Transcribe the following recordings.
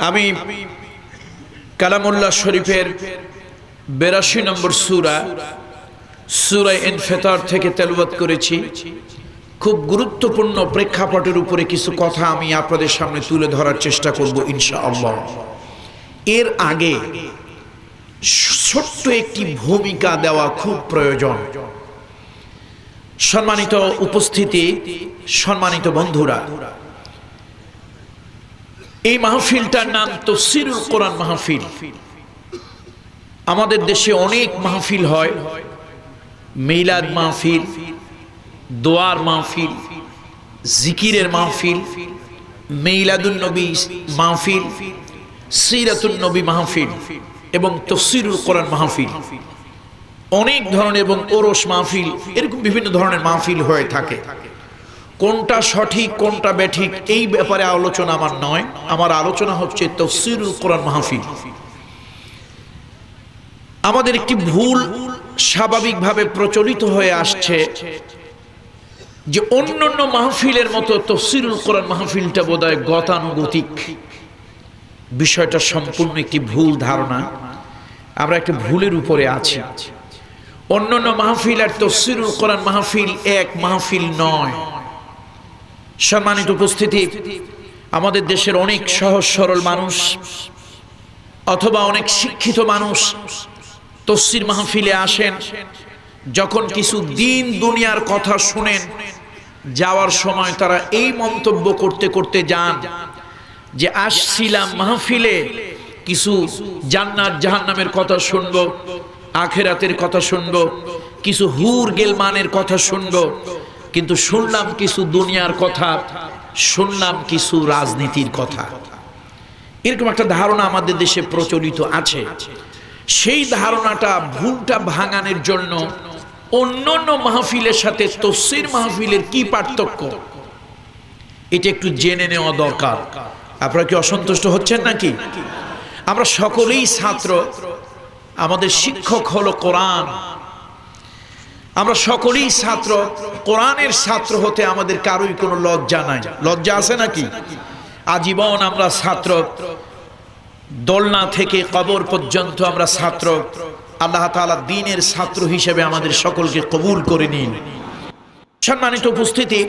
আমি কালামুল্লাহ শরীফের 82 নম্বর সূরা সূরা ইনফিতার থেকে তেলাওয়াত করেছি। খুব গুরুত্বপূর্ণ প্রেক্ষাপটের উপরে কিছু কথা আমি আপনাদের সামনে তুলে ধরার চেষ্টা করব ইনশাআল্লাহ। এর আগে ছোট্ট একটি ভূমিকা দেওয়া খুব প্রয়োজন। সম্মানিত উপস্থিতি, সম্মানিত বন্ধুরা, এই মাহফিলটার নাম তাফসীরুল কোরআন মাহফিল। আমাদের দেশে অনেক মাহফিল হয়, মিলাদ মাহফিল, দোয়ার মাহফিল, জিকিরের মাহফিল, মিলাদুন নবী মাহফিল, সিরাতুন নবী মাহফিল এবং তাফসীরুল কোরআন মাহফিল, অনেক ধরনের, এবং ওরস মাহফিল, এরকম বিভিন্ন ধরনের মাহফিল হয়ে থাকে। কোনটা সঠিক কোনটা বেঠিক এই ব্যাপারে আলোচনা আমার নয়, আমার আলোচনা হচ্ছে তাফসীরুল কোরআন মাহফিল। আমাদের একটি ভুল স্বাভাবিকভাবে প্রচলিত হয়ে আসছে যে অন্যান্য মাহফিলের মতো তাফসীরুল কোরআন মাহফিলটা বোধহয় গতানুগতিক। বিষয়টা সম্পূর্ণ একটি ভুল ধারণা। আমরা একটা ভুলের উপরে আছি। অন্যান্য মাহফিল আর তাফসীরুল কোরআন মাহফিল এক মাহফিল নয়। সম্মানিত উপস্থিতি, আমাদের দেশের অনেক সহজ সরল মানুষ অথবা অনেক শিক্ষিত মানুষ তাফসীর মাহফিলে আসেন, যখন কিছু দিন দুনিয়ার কথা শুনেন, যাওয়ার সময় তারা এই মন্তব্য করতে করতে যান যে আসছিলাম মাহফিলে কিছু জান্নাত জাহান্নামের কথা শুনবো, আখিরাতের কথা শুনবো, কিছু হুর গেলমানের কথা শুনবো, কিন্তু শুনলাম কিছু দুনিয়ার কথা, শুনলাম কিছু রাজনীতির কথা। এরকম একটা ধারণা আমাদের দেশে প্রচলিত আছে। সেই ধারণাটা, ভুলটা ভাঙানোর জন্য অন্যান্য মাহফিলের সাথে তাফসীর মাহফিলের কি পার্থক্য এটা একটু জেনে নেওয়া দরকার। আপনারা কি অসন্তুষ্ট হচ্ছেন নাকি? আমরা সকলেই ছাত্র, আমাদের শিক্ষক হলো কোরআন। আমরা সকলেই ছাত্র, কোরআনের ছাত্র হতে আমাদের কারোই কোনো লজ্জা নাই। লজ্জা আছে নাকি? আজীবন আমরা ছাত্র, দোলনা থেকে কবর পর্যন্ত আমরা ছাত্র। আল্লাহ তাআলা দ্বীনের ছাত্র হিসেবে আমাদের সকলকে কবুল করে নিন। সম্মানিত উপস্থিতি,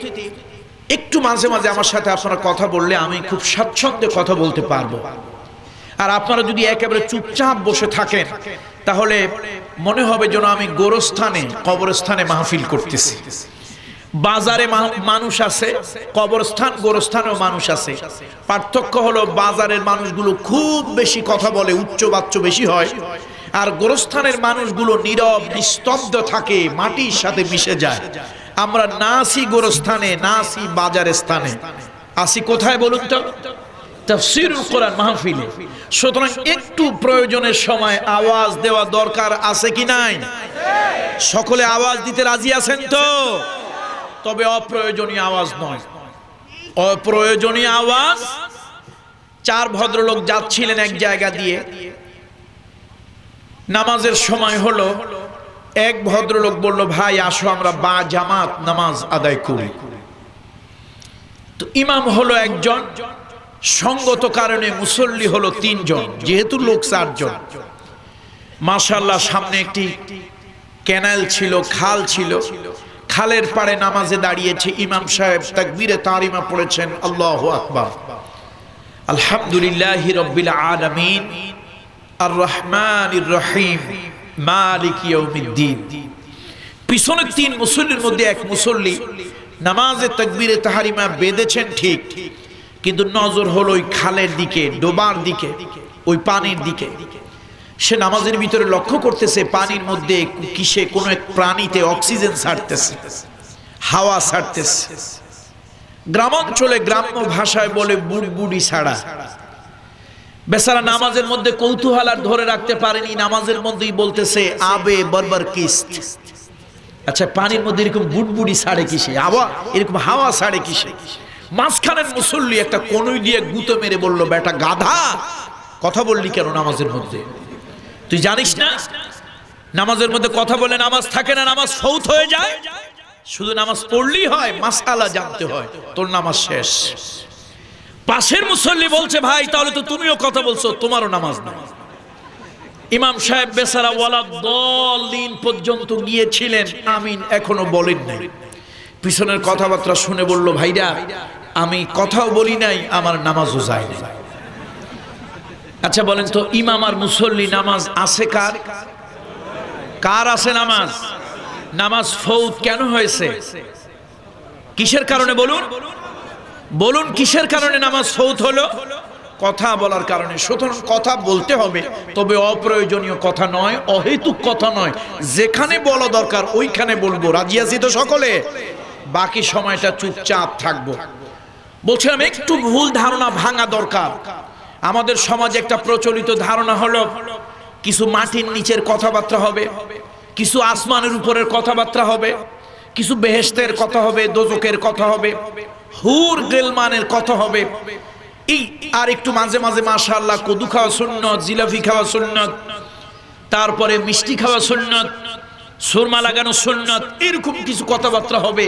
একটু মাঝে মাঝে আমার সাথে আপনারা কথা বললে আমি খুব স্বাচ্ছন্দ্যে কথা বলতে পারবো। আর আপনারা যদি একেবারে চুপচাপ বসে থাকেন তাহলে মনে হবে যেন আমি গোরস্থানে, কবরস্থানে মাহফিল করতেছি। বাজারে মানুষ আছে, কবরস্থান গোরস্থানেও মানুষ আছে। পার্থক্য হলো বাজারের মানুষগুলো খুব বেশি কথা বলে, উচ্চবাচ্য বেশি হয়, আর গোরস্থানের মানুষগুলো নীরব নিস্তব্ধ থাকে, মাটির সাথে মিশে যায়। আমরা না আসি গোরস্থানে, না আসি বাজারের স্থানে, আসি কোথায় বলুন তো? তাফসীরুল কোরআন মাহফিলে। সুতরাং একটু প্রয়োজনের সময় আওয়াজ দেওয়া দরকার আছে কি নাই? সকলে আওয়াজ দিতে রাজি আছেন তো? তবে অপ্রয়োজনীয় আওয়াজ নয়। অপ্রয়োজনীয় আওয়াজ, চার ভদ্রলোক যাচ্ছিলেন এক জায়গা দিয়ে, নামাজের সময় হলো, এক ভদ্রলোক বলল, ভাই আসো আমরা বা জামাত নামাজ আদায় করি। তো ইমাম হলো একজন, সঙ্গত কারণে মুসল্লি হলো তিনজন, যেহেতু লোক চারজন। মাশাআল্লাহ, সামনে একটি ক্যানাল ছিল, খাল ছিল, খালের পাড়ে নামাজে দাঁড়িয়েছে ইমাম সাহেব, তাকবীরে তাহরিমা পড়েছেন, আল্লাহু আকবার, আলহামদুলিল্লাহি রাব্বিল আলামিন, আর রহমানির রহিম, মালিক ইয়াউমিদ্দিন। পিছনে তিন মুসল্লির মধ্যে এক মুসল্লি নামাজে তাকবীরে তাহরিমা বেঁধেছেন ঠিক, কিন্তু নজর হলো ওই খালের দিকে, ডোবার দিকে, ওই পানির দিকে। সে নামাজের ভিতরে লক্ষ্য করতেছে পানির মধ্যে কিসে কোনো এক প্রাণীতে অক্সিজেন ছাড়তেছে, হাওয়া ছাড়তেছে। গ্রামাঞ্চলে গ্রাম্য ভাষায় বলে বুড়বুড়ি ছাড়া। বেচারা নামাজের মধ্যে কৌতূহল আর ধরে রাখতে পারেনি, নামাজের মধ্যেই বলতেছে আবে বরবর কিস্ত। আচ্ছা, পানির মধ্যে এরকম বুড়বুড়ি ছাড়ে কিসে, এরকম হাওয়া ছাড়ে কিসে? মাঝখানের মুসল্লি একটা কনুই দিয়ে গুঁতো মেরে বলল, বেটা গাধা, কথা বললি কেন নামাজের মধ্যে? তুই জানিস না নামাজের মধ্যে কথা বলে নামাজ থাকে না, নামাজ ফৌত হয়ে যায়। শুধু নামাজ পড়লেই হয়, মাসআলা জানতে হয়, তোর নামাজ শেষ। পাশের মুসল্লি বলছে, ভাই তাহলে তো তুমিও কথা বলছো, তোমারও নামাজ নাই। ইমাম সাহেব বেচারা ওয়ালা দলিন পর্যন্ত গিয়েছিলেন, আমিন এখনো বলেন নাই। পিছনের কথাবার্তা শুনে বলল, ভাইরা আমি কথাও বলি নাই, আমার নামাজও যায় না। আচ্ছা বলেন তো, ইমাম আর মুসল্লি নামাজ আছে কার? কার আছে নামাজ? নামাজ ফৌত কেন হয়েছে? কিসের কারণে? বলুন বলুন, কিসের কারণে নামাজ ফৌত হলো? কথা বলার কারণে। সুতরাং কথা বলতে হবে, তবে অপ্রয়োজনীয় কথা নয়, অহেতুক কথা নয়। যেখানে বলা দরকার ওইখানে বলবো। রাজি আছি তো সকলে? বাকি সময়টা চুপচাপ থাকবো। বলছিলাম একটু ভুল ধারণা ভাঙা দরকার। আমাদের সমাজে একটা প্রচলিত ধারণা হলো কিছু মাটির নিচের কথাবার্তা হবে, কিছু আসমানের উপরের কথাবার্তা হবে, কিছু বেহেশতের কথা হবে, দোজকের কথা হবে, হুর গেলমানের কথা হবে। এই আর একটু মাঝে মাঝে মাশাআল্লাহ কদু খাওয়া সুন্নত, জিলাপি খাওয়া সুন্নত, তারপরে মিষ্টি খাওয়া সুন্নত, সুরমা লাগানো সুন্নত, এরকম কিছু কথাবার্তা হবে।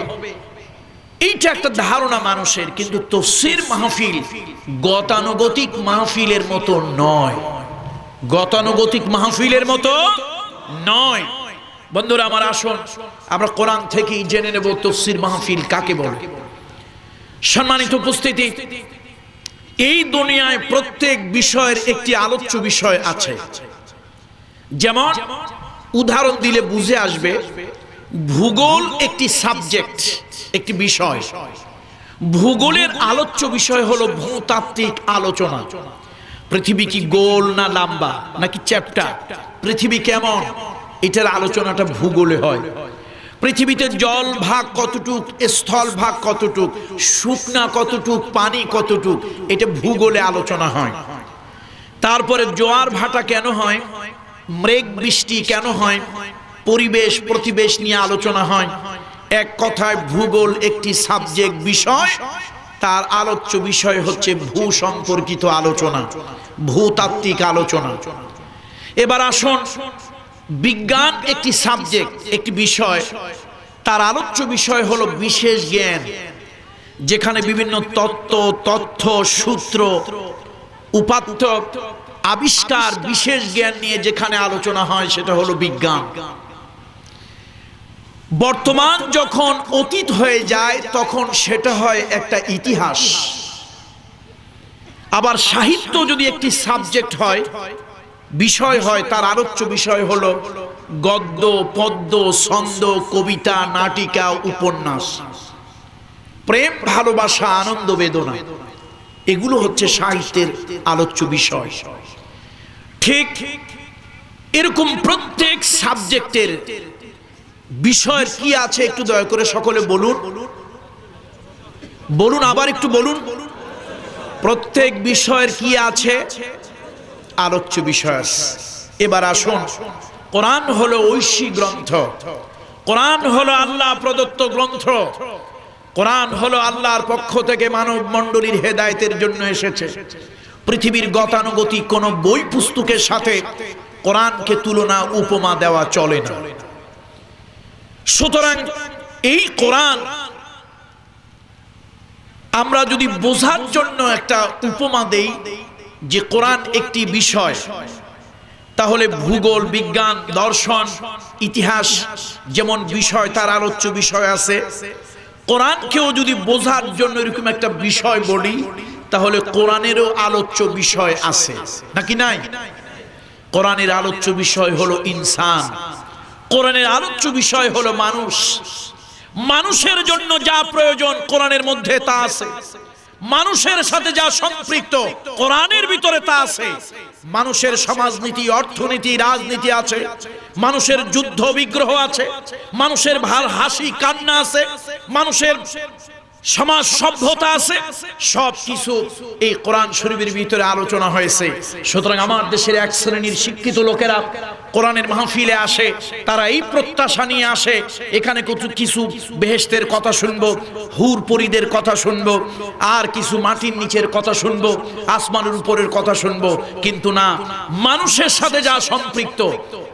এইটা একটা ধারণা মানুষের। কিন্তু তাফসীর মাহফিল গতানুগতিক মাহফিলের মতো নয়, গতানুগতিক মাহফিলের মতো নয়। বন্ধুরা আমার, আসুন আমরা কোরআন থেকেই জেনে নেব তাফসীর মাহফিল কাকে বলে। সম্মানিত উপস্থিতি, এই দুনিয়ায় প্রত্যেক বিষয়ের একটি আলোচ্য বিষয় আছে। যেমন উদাহরণ দিলে বুঝে আসবে, ভূগোল একটি সাবজেক্ট, একটি বিষয়। ভূগোলের আলোচ্য বিষয় হলো ভূতাত্ত্বিক আলোচনা। পৃথিবী কি গোল না লম্বা নাকি চ্যাপ্টা, পৃথিবী কেমন, এটার আলোচনাটা ভূগোলে হয়। পৃথিবীতে জল ভাগ কতটুক, স্থল ভাগ কতটুক, শুকনা কতটুক, পানি কতটুক, এটা ভূগোলে আলোচনা হয়। তারপরে জোয়ার ভাটা কেন হয়, মেঘ বৃষ্টি কেন হয়, পরিবেশ প্রতিবেশ নিয়ে আলোচনা হয়। এক কথায় ভূগোল একটি সাবজেক্ট বিষয়, তার আলোচ্য বিষয় হচ্ছে ভূ সম্পর্কিত আলোচনা, ভূতাত্ত্বিক আলোচনা। এবার আসুন, বিজ্ঞান একটি সাবজেক্ট, একটি বিষয়, তার আলোচ্য বিষয় হলো বিশেষ জ্ঞান, যেখানে বিভিন্ন তত্ত্ব, তথ্য, সূত্র, উপাত্ত, আবিষ্কার, বিশেষ জ্ঞান নিয়ে যেখানে আলোচনা হয় সেটা হলো বিজ্ঞান। বর্তমান যখন অতীত হয়ে যায় তখন সেটা হয় একটা ইতিহাস। আবার সাহিত্য যদি একটি সাবজেক্ট হয়, বিষয় হয়, তার আলোচ্য বিষয় হলো গদ্য, পদ্য, ছন্দ, কবিতা, নাটিকা, উপন্যাস, প্রেম, ভালোবাসা, আনন্দ, বেদনা, এগুলো হচ্ছে সাহিত্যের আলোচ্য বিষয়। ঠিক এরকম প্রত্যেক সাবজেক্টের বিষয়ের কি আছে একটু দয়া করে সকলে বলুন, বলুন, আবার একটু বলুন। প্রত্যেক বিষয়ের কি আছে? আলোচ্য বিষয়। এবার আসুন, কোরআন হলো ঐশী গ্রন্থ, কোরআন হলো আল্লাহ প্রদত্ত গ্রন্থ, কোরআন হলো আল্লাহর পক্ষ থেকে মানব মণ্ডলীর হেদায়েতের জন্য এসেছে। পৃথিবীর গতানুগতিক কোন বই পুস্তকের সাথে কোরআনকে তুলনা উপমা দেওয়া চলে না। সুতরাং এই কোরআন আমরা যদি বোঝার জন্য একটা উপমা দেই যে কোরআন একটি বিষয়, তাহলে ভূগোল, বিজ্ঞান, দর্শন, ইতিহাস যেমন বিষয়, তার আলোচ্য বিষয় আছে, কোরআনকেও যদি বোঝার জন্য এরকম একটা বিষয় বলি তাহলে কোরআনেরও আলোচ্য বিষয় আছে নাকি নাই? কোরআনের আলোচ্য বিষয় হলো ইনসান, কোরআনের আলোচ্য বিষয় হলো মানুষ। মানুষের জন্য যা প্রয়োজন কোরআনের মধ্যে তা আছে, মানুষের সাথে যা সম্পৃক্ত কোরআনের ভিতরে তা আছে। মানুষের সমাজনীতি, অর্থনীতি, রাজনীতি আছে, মানুষের যুদ্ধ বিগ্রহ আছে, মানুষের হাসি কান্না আছে, মানুষের সমাজ সভ্যতা আছে, সব কিছু এই কোরআন শরীফের ভিতরে আলোচনা হয়েছে। সুতরাং আমার দেশের এক শ্রেণীর শিক্ষিত লোকেরা কোরআনের মাহফিলে আসে তারা এই প্রত্যাশা নিয়ে আসে এখানে কিছু বেহেশতের কথা শুনবো, হুর পরীদের কথা শুনবো, আর কিছু মাটির নিচের কথা শুনবো, আসমানের উপরের কথা শুনবো। কিন্তু না, মানুষের সাথে যা সম্পৃক্ত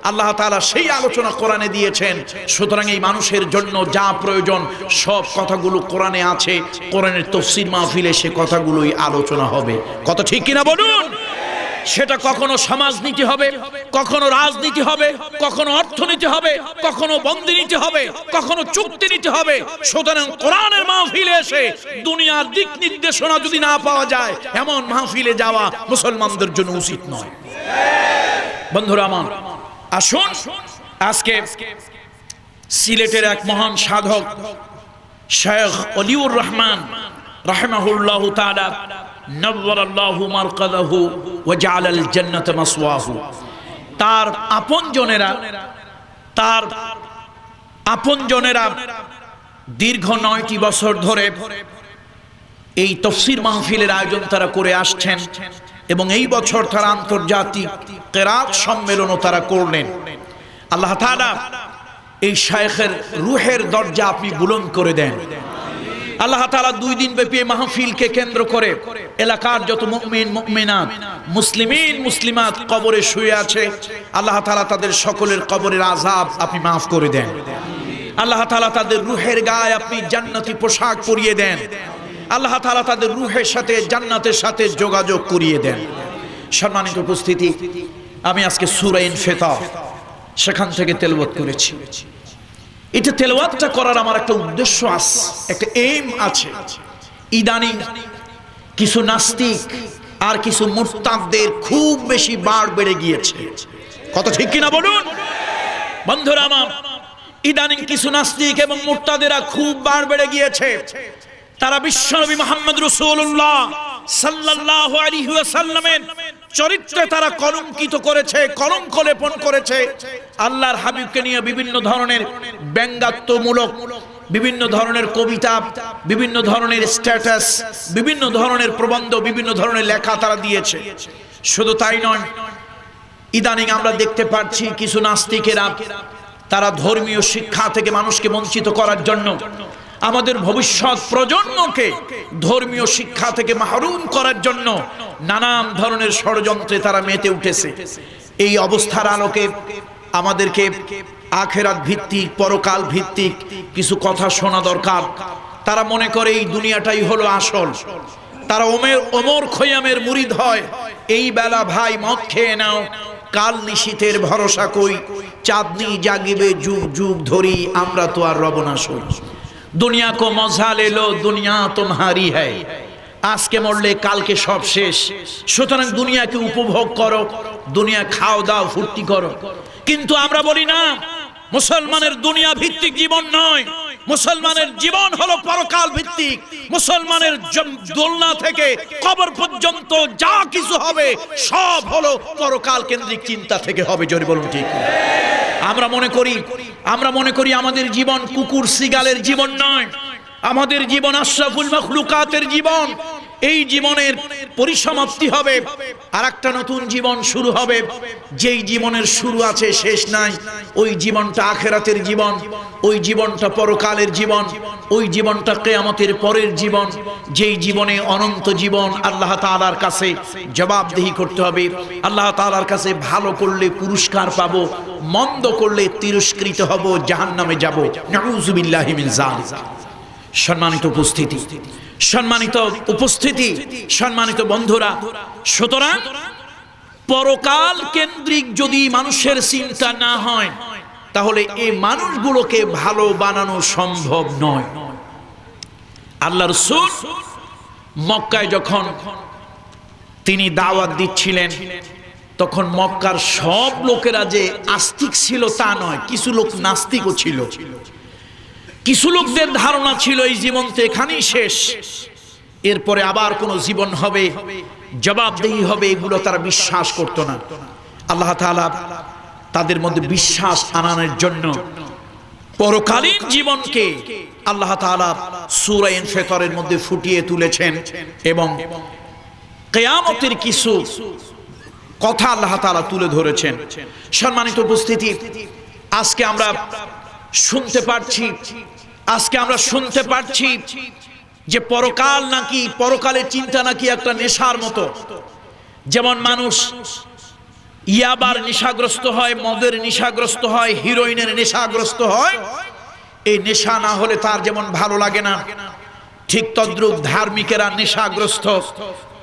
আল্লাহ তাআলা সেই আলোচনা কোরআনে দিয়েছেন। সুতরাং এই মানুষের জন্য যা প্রয়োজন সব কথাগুলো কোরআনে আছে। কোরআনের তাফসীর মাহফিলে সে কথাগুলোই আলোচনা হবে। কত ঠিক কিনা বলুন? সেটা কখনো সমাজনীতি হবে, কখনো রাজনীতি হবে, কখনো অর্থনীতি হবে, কখনো বন্দিনীতি হবে, কখনো চুক্তিনীতি হবে। সুতরাং কোরআনের মাহফিলে এসে দুনিয়ার দিক নির্দেশনা যদি না পাওয়া যায়, এমন মাহফিলে যাওয়া মুসলমানদের জন্য উচিত নয়। বন্ধুরা আমার, আসুন আজকে সিলেটের এক মহান সাধক শেখ অলিউর রহমান রাহিমাহুল্লাহু তাআলা নওয়ারাল্লাহু মারকাদাহু ওয়া জাআলাল জান্নাতা মাসওয়াহু, তার আপনজনেরা দীর্ঘ 9টি বছর ধরে এই তাফসীর মাহফিলের আয়োজন তারা করে আসছেন এবং এই বছর তারা আন্তর্জাতিক কিরাত সম্মেলনও তারা করলেন। আল্লাহ তাআলা এই শায়েখের রূহের দরজা আপনি বুলন্দ করে দেন। আল্লাহ তাআলা 2 দিন ব্যাপী মাহফিলকে কেন্দ্র করে এলাকার যত মুমিন মুমিনাত, মুসলিমিন মুসলিমাত কবরে শুয়ে আছে, আল্লাহ তাআলা তাদের সকলের কবরের আযাব আপনি মাফ করে দেন। আল্লাহ তাআলা তাদের রূহের গায়ে আপনি জান্নাতি পোশাক পরিয়ে দেন। আল্লাহ তাআলা তাদের রূহের সাথে জান্নাতের সাথে যোগাযোগ করিয়ে দেন। সম্মানিত উপস্থিতি, আমি আজকে সূরা ইনফিতার সেখান থেকে তেলাওয়াত করেছি। এটা তেলাওয়াতটা করার আমার একটা উদ্দেশ্য আছে, একটা এইম আছে। ইদানিং কিছু নাস্তিক আর কিছু মুরতাদদের খুব বেশি বাড় বেড়ে গিয়েছে। কত ঠিক কিনা বলুন? বন্ধুরা আমার, ইদানিং কিছু নাস্তিক এবং মুরতাদেরা খুব বাড় বেড়ে গিয়েছে। তারা বিশ্বনবী মুহাম্মদ রাসূলুল্লাহ সাল্লাল্লাহু আলাইহি ওয়াসাল্লামের চরিত্রে তারা কলঙ্কিত করেছে, কলঙ্ক লেপন করেছে। আল্লাহর হাবিবকে নিয়ে বিভিন্ন ধরনের ব্যঙ্গাত্মমূলক, বিভিন্ন ধরনের কবিতা, বিভিন্ন ধরনের স্ট্যাটাস, বিভিন্ন ধরনের প্রবন্ধ, বিভিন্ন ধরনের লেখা তারা দিয়েছে। শুধু তাই নয়, ইদানিং আমরা দেখতে পাচ্ছি কিছু নাস্তিকেরা তারা ধর্মীয় শিক্ষা থেকে মানুষকে বঞ্চিত করার জন্য, আমাদের ভবিষ্যৎ প্রজন্মকে ধর্মীয় শিক্ষা থেকে মাহরুম করার জন্য নানান ধরনের ষড়যন্ত্রে তারা মেতে উঠেছে। এই অবস্থার আলোকে আমাদেরকে আখিরাত ভিত্তিক, পরকাল ভিত্তিক কিছু কথা শোনা দরকার। তারা মনে করে এই দুনিয়াটাই হলো আসল। তারা ওমর খৈয়ামের মুরিদ হয়। এই বেলা ভাই মদ খেয়ে নাও, কাল নিশীথের ভরসা কই, চাঁদনি জাগিবে যুগ যুগ ধরি, আমরা তো আর রব না সই। দুনিয়া কো মজা লে লো, দুনিয়া তোমারি হ্যায়, আজকে মরলে কালকে সব শেষ। সুতরাং দুনিয়াকে উপভোগ করো, দুনিয়া খাও দাও ফুর্তি করো। কিন্তু আমরা বলি না, মুসলমানের দুনিয়া ভিত্তিক জীবন নয়, মুসলমানের জীবন হলো পরকাল ভিত্তিক। মুসলমানের দোলনা থেকে কবর পর্যন্ত যা কিছু হবে সব হলো পরকাল কেন্দ্রিক চিন্তা থেকে হবে। জোরে বলুন ঠিক। আমরা মনে করি আমাদের জীবন কুকুর সিগালের জীবন নয়, আমাদের জীবন আশরাফুল মাখলুকাতের জীবন। এই জীবনের পরিসমাপ্তি হবে, আর একটা নতুন জীবন শুরু হবে। যেই জীবনের শুরু আছে শেষ নাই, ওই জীবনটা আখিরাতের জীবন, ওই জীবনটা পরকালের জীবন, ওই জীবনটা কিয়ামতের পরের জীবন। যেই জীবনে অনন্ত জীবন, আল্লাহ তাআলার কাছে জবাবদিহি করতে হবে। আল্লাহ তাআলার কাছে ভালো করলে পুরস্কার পাবো, মন্দ করলে তিরস্কৃত হব, জাহান্নামে যাব। নাউযুবিল্লাহি মিন যালিক। সম্মানিত উপস্থিতি, সম্মানিত বন্ধুরা, সুতরাং পরকাল কেন্দ্রিক যদি মানুষের চিন্তা না হয়, তাহলে এই মানুষগুলোকে ভালো বানানো সম্ভব নয়। আল্লাহর রাসূল মক্কায় যখন তিনি দাওয়াত দিচ্ছিলেন, তখন মক্কার সব লোকেরা যে আস্তিক ছিল তা নয়, কিছু লোক নাস্তিকও ছিল। কিছু লোকদের ধারণা ছিল এই জীবন তো এখানেই শেষ, এরপরে আবার কোন জীবন হবে, জবাবদিহি হবে, এগুলো তারা বিশ্বাস করত না। আল্লাহ তাআলা তাদের মধ্যে বিশ্বাস আনানোর জন্য পরকালীন জীবনকে আল্লাহ তাআলা সূরা ইনফিতারের মধ্যে ফুটিয়ে তুলেছেন এবং কিয়ামতের কিছু কথা আল্লাহ তাআলা তুলে ধরেছেন। সম্মানিত উপস্থিতি, আজকে আমরা শুনতে পারছি যে পরকাল নাকি, পরকালের চিন্তা নাকি একটা নেশার মতো। যেমন মানুষ ইয়াবার নেশাগ্রস্ত হয়, মদের নেশাগ্রস্ত হয়, হিরোইনের নেশাগ্রস্ত হয়, এই নেশা না হলে তার যেমন ভালো লাগে না, ঠিক তদ্রূপ ধার্মিকেরা নেশাগ্রস্ত,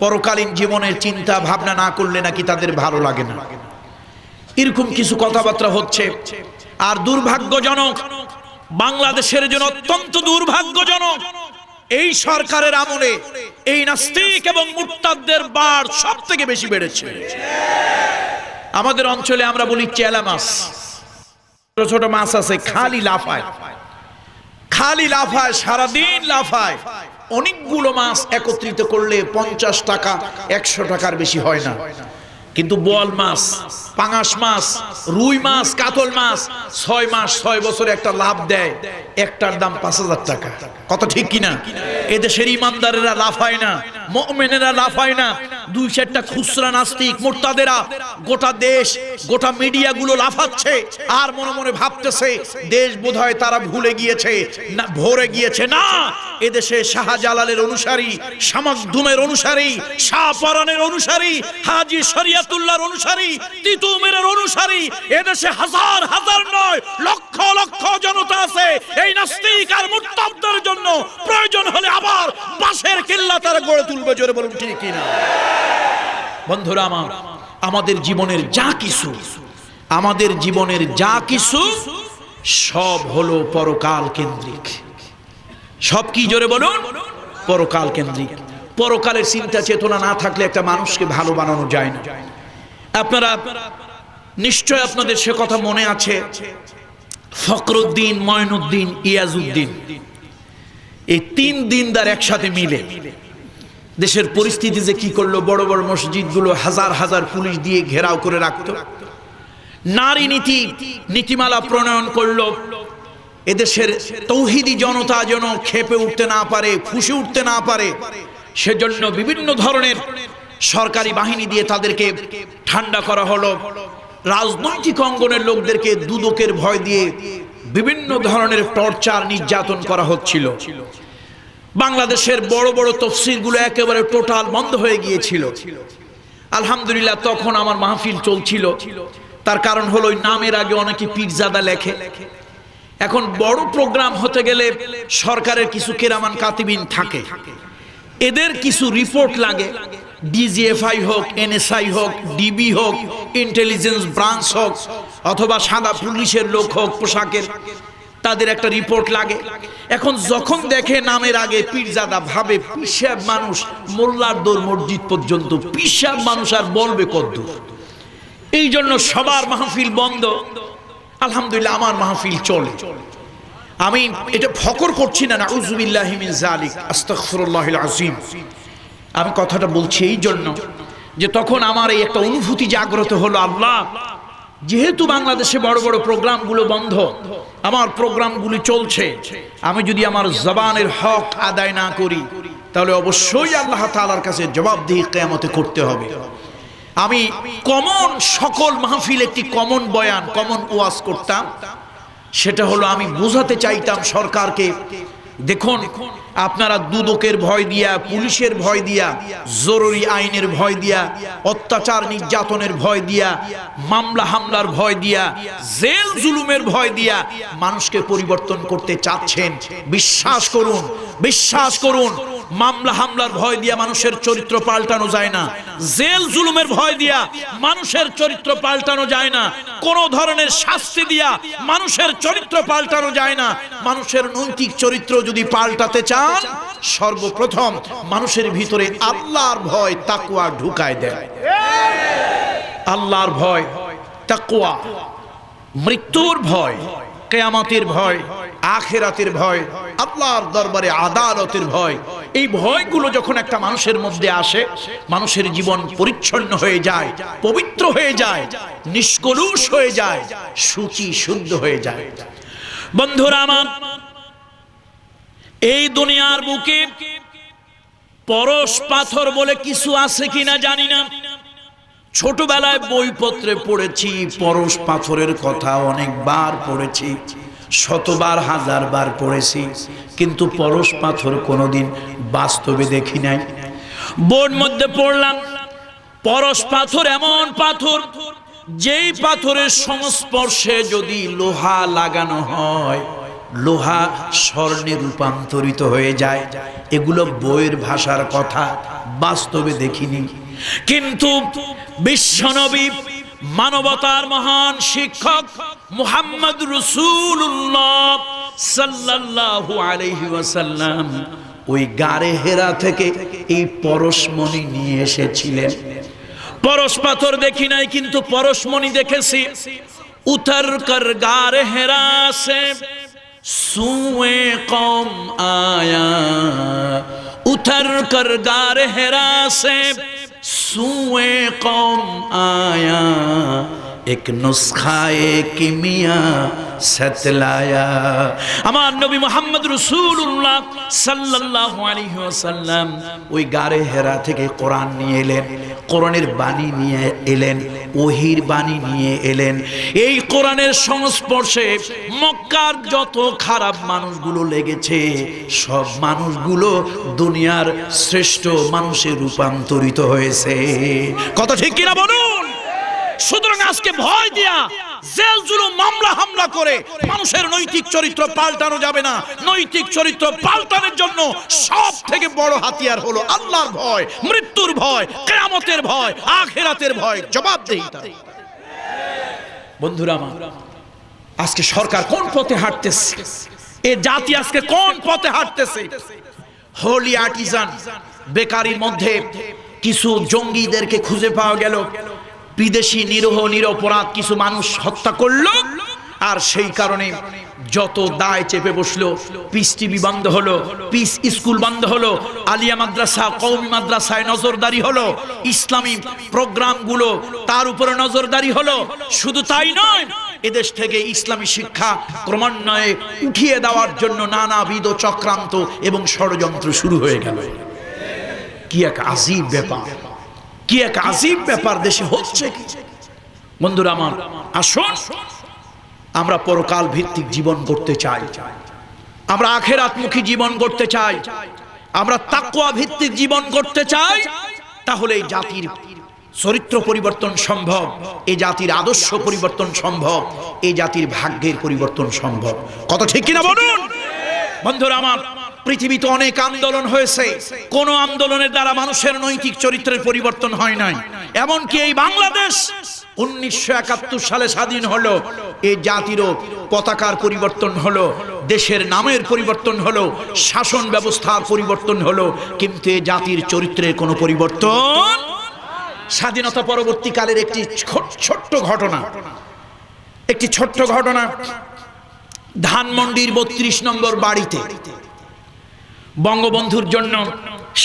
পরকালীন জীবনের চিন্তা ভাবনা না করলে নাকি তাদের ভালো লাগে না। এরকম কিছু কথাবার্তা হচ্ছে। আর দুর্ভাগ্যজনক, বাংলাদেশের জন্য অত্যন্ত দুর্ভাগ্যজনক, এই সরকারের আমলে এই নাস্তিক এবং মুরতাদদের বাড় সব থেকে বেশি বেড়েছে। আমাদের অঞ্চলে আমরা বলি চেলা মাছ, ছোট ছোট মাছ আছে, খালি লাফায়, সারাদিন লাফায়। অনেকগুলো মাছ একত্রিত করলে 50 টাকা 100 টাকার বেশি হয় না। কিন্তু বোয়াল মাছ, পাঙাশ মাছ, রুই মাছ, কাতল মাছ 6 মাস 6 বছরে একটা লাভ দেয়, একটার দাম 5000 টাকা। কথা ঠিক কিনা? এদেশের ইমানদারেরা লাফায় না, মুমিনেরা লাফায় না, 2-4টা খুচরা নাস্তিক মুরতাদেরা গোটা দেশ, গোটা মিডিয়াগুলো লাফাচ্ছে। আর মনে মনে ভাবতেছে দেশ বোধহয় তারা ভুলে গিয়েছে, না ভরে গিয়েছে। না, এদেশে শাহজালালের অনুসারী, শামসুদ্দৌলার অনুসারী, শাহপরানের অনুসারী, হাজী শরিয়তুল্লাহর অনুসারী, তিতুমীরের অনুসারী, এদেশে হাজার হাজার নয় লক্ষ লক্ষ জনতা আছে। এই নাস্তিক আর মুরতাদদের জন্য প্রয়োজন হলে আবার বাঁশের কিল্লা তারা গড়ে তুলবে। জোরে বলুন ঠিক কিনা? বন্ধুরা আমার, আমাদের জীবনের যা কিছু সব হলো পরকাল কেন্দ্রিক। সব কি? জোরে বলুন, পরকাল কেন্দ্রিক। পরকালের চিন্তা চেতনা না থাকলে একটা মানুষকে ভালো বানানো যায় না। আপনারা নিশ্চয়, আপনাদের সে কথা মনে আছে, ফখরুদ্দিন, মঈনুদ্দিন, ইয়াজউদ্দিন, এই 3 দিনদার একসাথে মিলে দেশের পরিস্থিতি যে কি করলো, বড় বড় মসজিদগুলো হাজার হাজার পুলিশ দিয়ে ঘেরাও করে রাখতো, নারী নীতিমালা প্রণয়ন করলো, এদেশের তৌহিদি জনতা যেন খেপে উঠতে না পারে, ফুঁসে উঠতে না পারে, সেজন্য বিভিন্ন ধরনের সরকারি বাহিনী দিয়ে তাদেরকে ঠান্ডা করা হলো। রাজনৈতিক অঙ্গনের লোকদেরকে দুদকের ভয় দিয়ে বিভিন্ন ধরনের টর্চার, নির্যাতন করা হচ্ছিল। বাংলাদেশের বড় বড় তাফসীরগুলো একেবারে টোটাল বন্ধ হয়ে গিয়েছিল। আলহামদুলিল্লাহ, তখন আমার মাহফিল চলছিল। তার কারণ হলো ওই নামের আগে অনেকে পীরজাদা লেখে। এখন বড় প্রোগ্রাম হতে গেলে সরকারের কিছু কেরামান কাতিবিন থাকে, এদের কিছু রিপোর্ট লাগে, ডিজিএফআই হোক, এনএসআই হোক, ডিবি হোক, ইন্টেলিজেন্স ব্রাঞ্চ হোক, অথবা সাদা পুলিশের লোক হোক পোশাকের, তাদের একটা রিপোর্ট লাগে। এখন যখন দেখে নামের আগে পীরজাদা, ভাবে পিসাব মানুষ, মোল্লার দৌর মসজিদ পর্যন্ত, পিসাব মানুষ আর বলবে কদ্দূর। এই জন্য সবার মাহফিল বন্ধ। আলহামদুলিল্লাহ, আমার মাহফিল চলে। আমি এটা ফকর করছি না, নাউযুবিল্লাহি মিন যালিক, আস্তাগফিরুল্লাহিল আযীম। আমি কথাটা বলছি এই জন্য যে তখন আমার এই একটা অনুভূতি জাগ্রত হলো, আল্লাহ, যেহেতু বাংলাদেশে বড় বড় প্রোগ্রামগুলো বন্ধ, আমার প্রোগ্রামগুলি চলছে, আমি যদি আমার জবানের হক আদায় না করি তাহলে অবশ্যই আল্লাহ তাআলার কাছে জবাবদিহি কিয়ামতে করতে হবে। আমি কমন সকল মাহফিল একটি কমন বয়ান, কমন ওয়াজ করতাম। সেটা হলো, আমি বোঝাতে চাইতাম সরকারকে, দেখুন আপনারা দুদকের ভয় দিয়া, পুলিশের ভয় দিয়া, জরুরি আইনের ভয় দিয়া, অত্যাচার নির্যাতনের ভয় দিয়া, মামলা হামলার ভয় দিয়া, জেল জুলুমের ভয় দিয়া মানুষকে পরিবর্তন করতে চাচ্ছেন। বিশ্বাস করুন, মামলা হামলার ভয় দিয়া মানুষের চরিত্র পাল্টানো যায় না, জেল জুলুমের ভয় দিয়া মানুষের চরিত্র পাল্টানো যায় না, কোন ধরনের শাস্তি দিয়া মানুষের চরিত্র পাল্টানো যায় না। মানুষের নৈতিক চরিত্র যদি পাল্টাতে চান, সর্বপ্রথম মানুষের ভিতরে আল্লাহর ভয়, তাকওয়া ঢুকায় দেয়। আল্লাহর ভয়, তাকওয়া, মৃত্যুর ভয়, কিয়ামতের ভয়, আখিরাতের ভয়, আল্লাহর দরবারে আদালতের ভয়, এই ভয়গুলো যখন একটা মানুষের মধ্যে আসে, মানুষের জীবন পরিচ্ছন্ন হয়ে যায়, পবিত্র হয়ে যায়, নিষ্কলুষ হয়ে যায়, শুচি শুদ্ধ হয়ে যায়। বন্ধুরা আমার, এই দুনিয়ার বুকে পরশ পাথর বলে কিছু আছে কিনা জানি না। ছোটবেলায় বইপত্রে পড়েছি, পরশ পাথরের কথা অনেকবার পড়েছি, শতবার হাজারবার পড়েছি, কিন্তু পরশ পাথর কোনোদিন বাস্তবে দেখি নাই। বোর্ড মধ্যে পড়লাম পরশ পাথর এমন পাথর যেই পাথরের সংস্পর্শে যদি লোহা লাগানো হয় লোহা স্বর্ণে রূপান্তরিত হয়ে যায়। এগুলো বইয়ের ভাষার কথা, বাস্তবে দেখিনি। কিন্তু বিশ্বনবী মানবতার মহান শিক্ষক মুহাম্মদ রাসূলুল্লাহ সাল্লাল্লাহু আলাইহি ওয়াসাল্লাম ওই গারে হেরা থেকে এই পরশমণি নিয়ে এসেছিলেন। পরশ পাথর দেখি নাই, কিন্তু পরশমণি দেখেছি। উতর কর গারে হেরা সে সুয়ে কওম আয়া, উতর কর গারে হেরা সে সুয়ে কওম আয়া, এক নুসখায়ে কিমিয়া সতলায়া। আমার নবী মুহাম্মদ রাসূলুল্লাহ সাল্লাল্লাহু আলাইহি ওয়াসাল্লাম ওই গারে হেরা থেকে কোরআন নিয়ে এলেন, কোরআনের বাণী নিয়ে এলেন, ওহির বাণী নিয়ে এলেন। এই কোরআনের সংস্পর্শে মক্কার যত খারাপ মানুষগুলো লেগেছে সব মানুষগুলো দুনিয়ার শ্রেষ্ঠ মানুষে রূপান্তরিত হয়েছে। কত ঠিক কিনা বলুন? সুতরাং আজকে ভয় দিয়া জেল জুলুম মামলা হামলা করে মানুষের নৈতিক চরিত্র পাল্টানো যাবে না। নৈতিক চরিত্র পাল্টানোর জন্য সব থেকে বড় হাতিয়ার হলো আল্লাহর ভয়, মৃত্যুর ভয়, কিয়ামতের ভয়, আখিরাতের ভয়, জবাবদিহিতা। বন্ধুরা আমার, আজকে সরকার কোন পথে হাঁটতেছে? এ জাতি আজকে কোন পথে হাঁটতেছে? হোলি আর্টিজান বেকারির মধ্যে কিছু জঙ্গিদেরকে খুঁজে পাওয়া গেল। বিদেশি নিরীহ নিরপরাধ কিছু মানুষ হত্যা করলো, আর সেই কারণে যত দায় চেপে বসলো। পিস টিভি বন্ধ হলো, পিস স্কুল বন্ধ হলো, আলিয়া মাদ্রাসা, কওমি মাদ্রাসায় নজরদারি হলো, ইসলামী প্রোগ্রামগুলো তার উপরে নজরদারি হলো। শুধু তাই নয়, এদেশ থেকে ইসলামী শিক্ষা ক্রমান্বয়ে উঠিয়ে দেওয়ার জন্য নানাবিধ চক্রান্ত এবং ষড়যন্ত্র শুরু হয়ে গেল। কি এক আজীব ব্যাপার, কি এক আজীব ব্যাপার দেশে হচ্ছে। বন্ধুরা আমার, আসুন আমরা পরকাল ভিত্তিক জীবন করতে চাই, আমরা আখিরাতমুখী জীবন করতে চাই, আমরা তাকওয়া ভিত্তিক জীবন করতে চাই। তাহলে এই জাতির চরিত্র পরিবর্তন সম্ভব, এই জাতির আদর্শ পরিবর্তন সম্ভব, এই জাতির ভাগ্যের পরিবর্তন সম্ভব। কত ঠিক কিনা বলুন? বন্ধুরা আমার, পৃথিবীতে অনেক আন্দোলন হয়েছে, কোন আন্দোলনের দ্বারা মানুষের নৈতিক চরিত্রের পরিবর্তন হয় নাই। এমনকি এই বাংলাদেশ 1971 সালে স্বাধীন হলো, এই জাতিরও পতাকার পরিবর্তন হলো, দেশের নামের পরিবর্তন হলো, শাসন ব্যবস্থার পরিবর্তন হলো, কিন্তু এই জাতির চরিত্রের কোনো পরিবর্তন। স্বাধীনতা পরবর্তীকালের একটি ছোট্ট ঘটনা, ধানমন্ডির 32 নম্বর বাড়িতে বঙ্গবন্ধুর জন্য,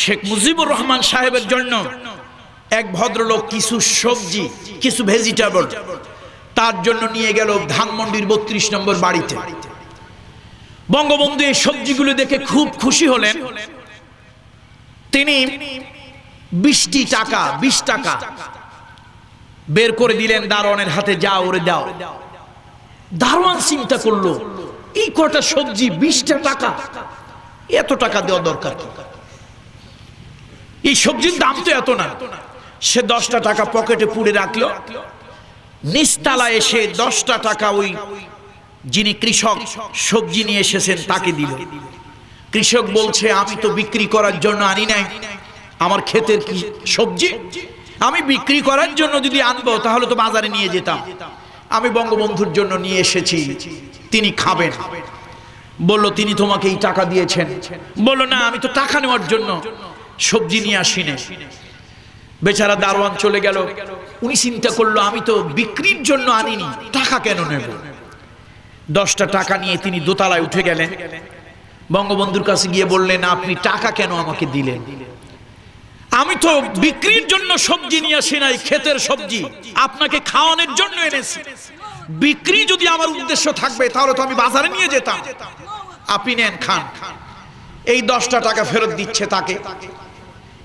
শেখ মুজিবুর রহমান সাহেবের জন্য এক ভদ্রলোক কিছু সবজি, কিছু ভেজিটেবল তার জন্য নিয়ে গেল ধানমন্ডির 32 নম্বর বাড়িতে। বঙ্গবন্ধু এই সবজিগুলো দেখে খুব খুশি হলেন। তিনি 20 টাকা বের করে দিলেন দারোয়ানের হাতে, যা ওরে দাও। দারোয়ান চিন্তা করলো, এই কটা সবজি 20 টাকা, এত টাকা দেওয়া দরকার কি? এই সবজির দাম তো এত না। সে 10 টাকা পকেটে পুরে রাখলো। নিচতলা এসে 10 টাকা ওই যিনি কৃষক সবজি নিয়ে এসেছেন তাকে দিল। কৃষক বলছে, আমি তো বিক্রি করার জন্য আনি নাই, আমার ক্ষেতের কি সবজি, আমি বিক্রি করার জন্য যদি আনবো তাহলে তো বাজারে নিয়ে যেতাম, আমি বঙ্গবন্ধুর জন্য নিয়ে এসেছি, তিনি খাবেন। বলল, তিনি তোমাকে এই টাকা দিয়েছেন? বলল, না, আমি তো টাকা নেওয়ার জন্য সবজি নিয়ে আসিনি। বেচারা দারোয়ান চলে গেল। উনি চিন্তা করলো, আমি তো বিক্রির জন্য আনিনি, টাকা কেন নেব? 10 টাকা নিয়ে তিনি দোতলায় উঠে গেলেন। বঙ্গবন্ধুর কাছে গিয়ে বললেন, আপনি টাকা কেন আমাকে দিলেন? আমি তো বিক্রির জন্য সবজি নিয়ে আসি নাই, ক্ষেতের সবজি আপনাকে খাওয়ানোর জন্য এনেছি। বিক্রি যদি আমার উদ্দেশ্য থাকবে তাহলে তো আমি বাজারে নিয়ে যেতাম। আপনি নেন, খান। এই 10 টাকা ফেরত দিচ্ছে তাকে।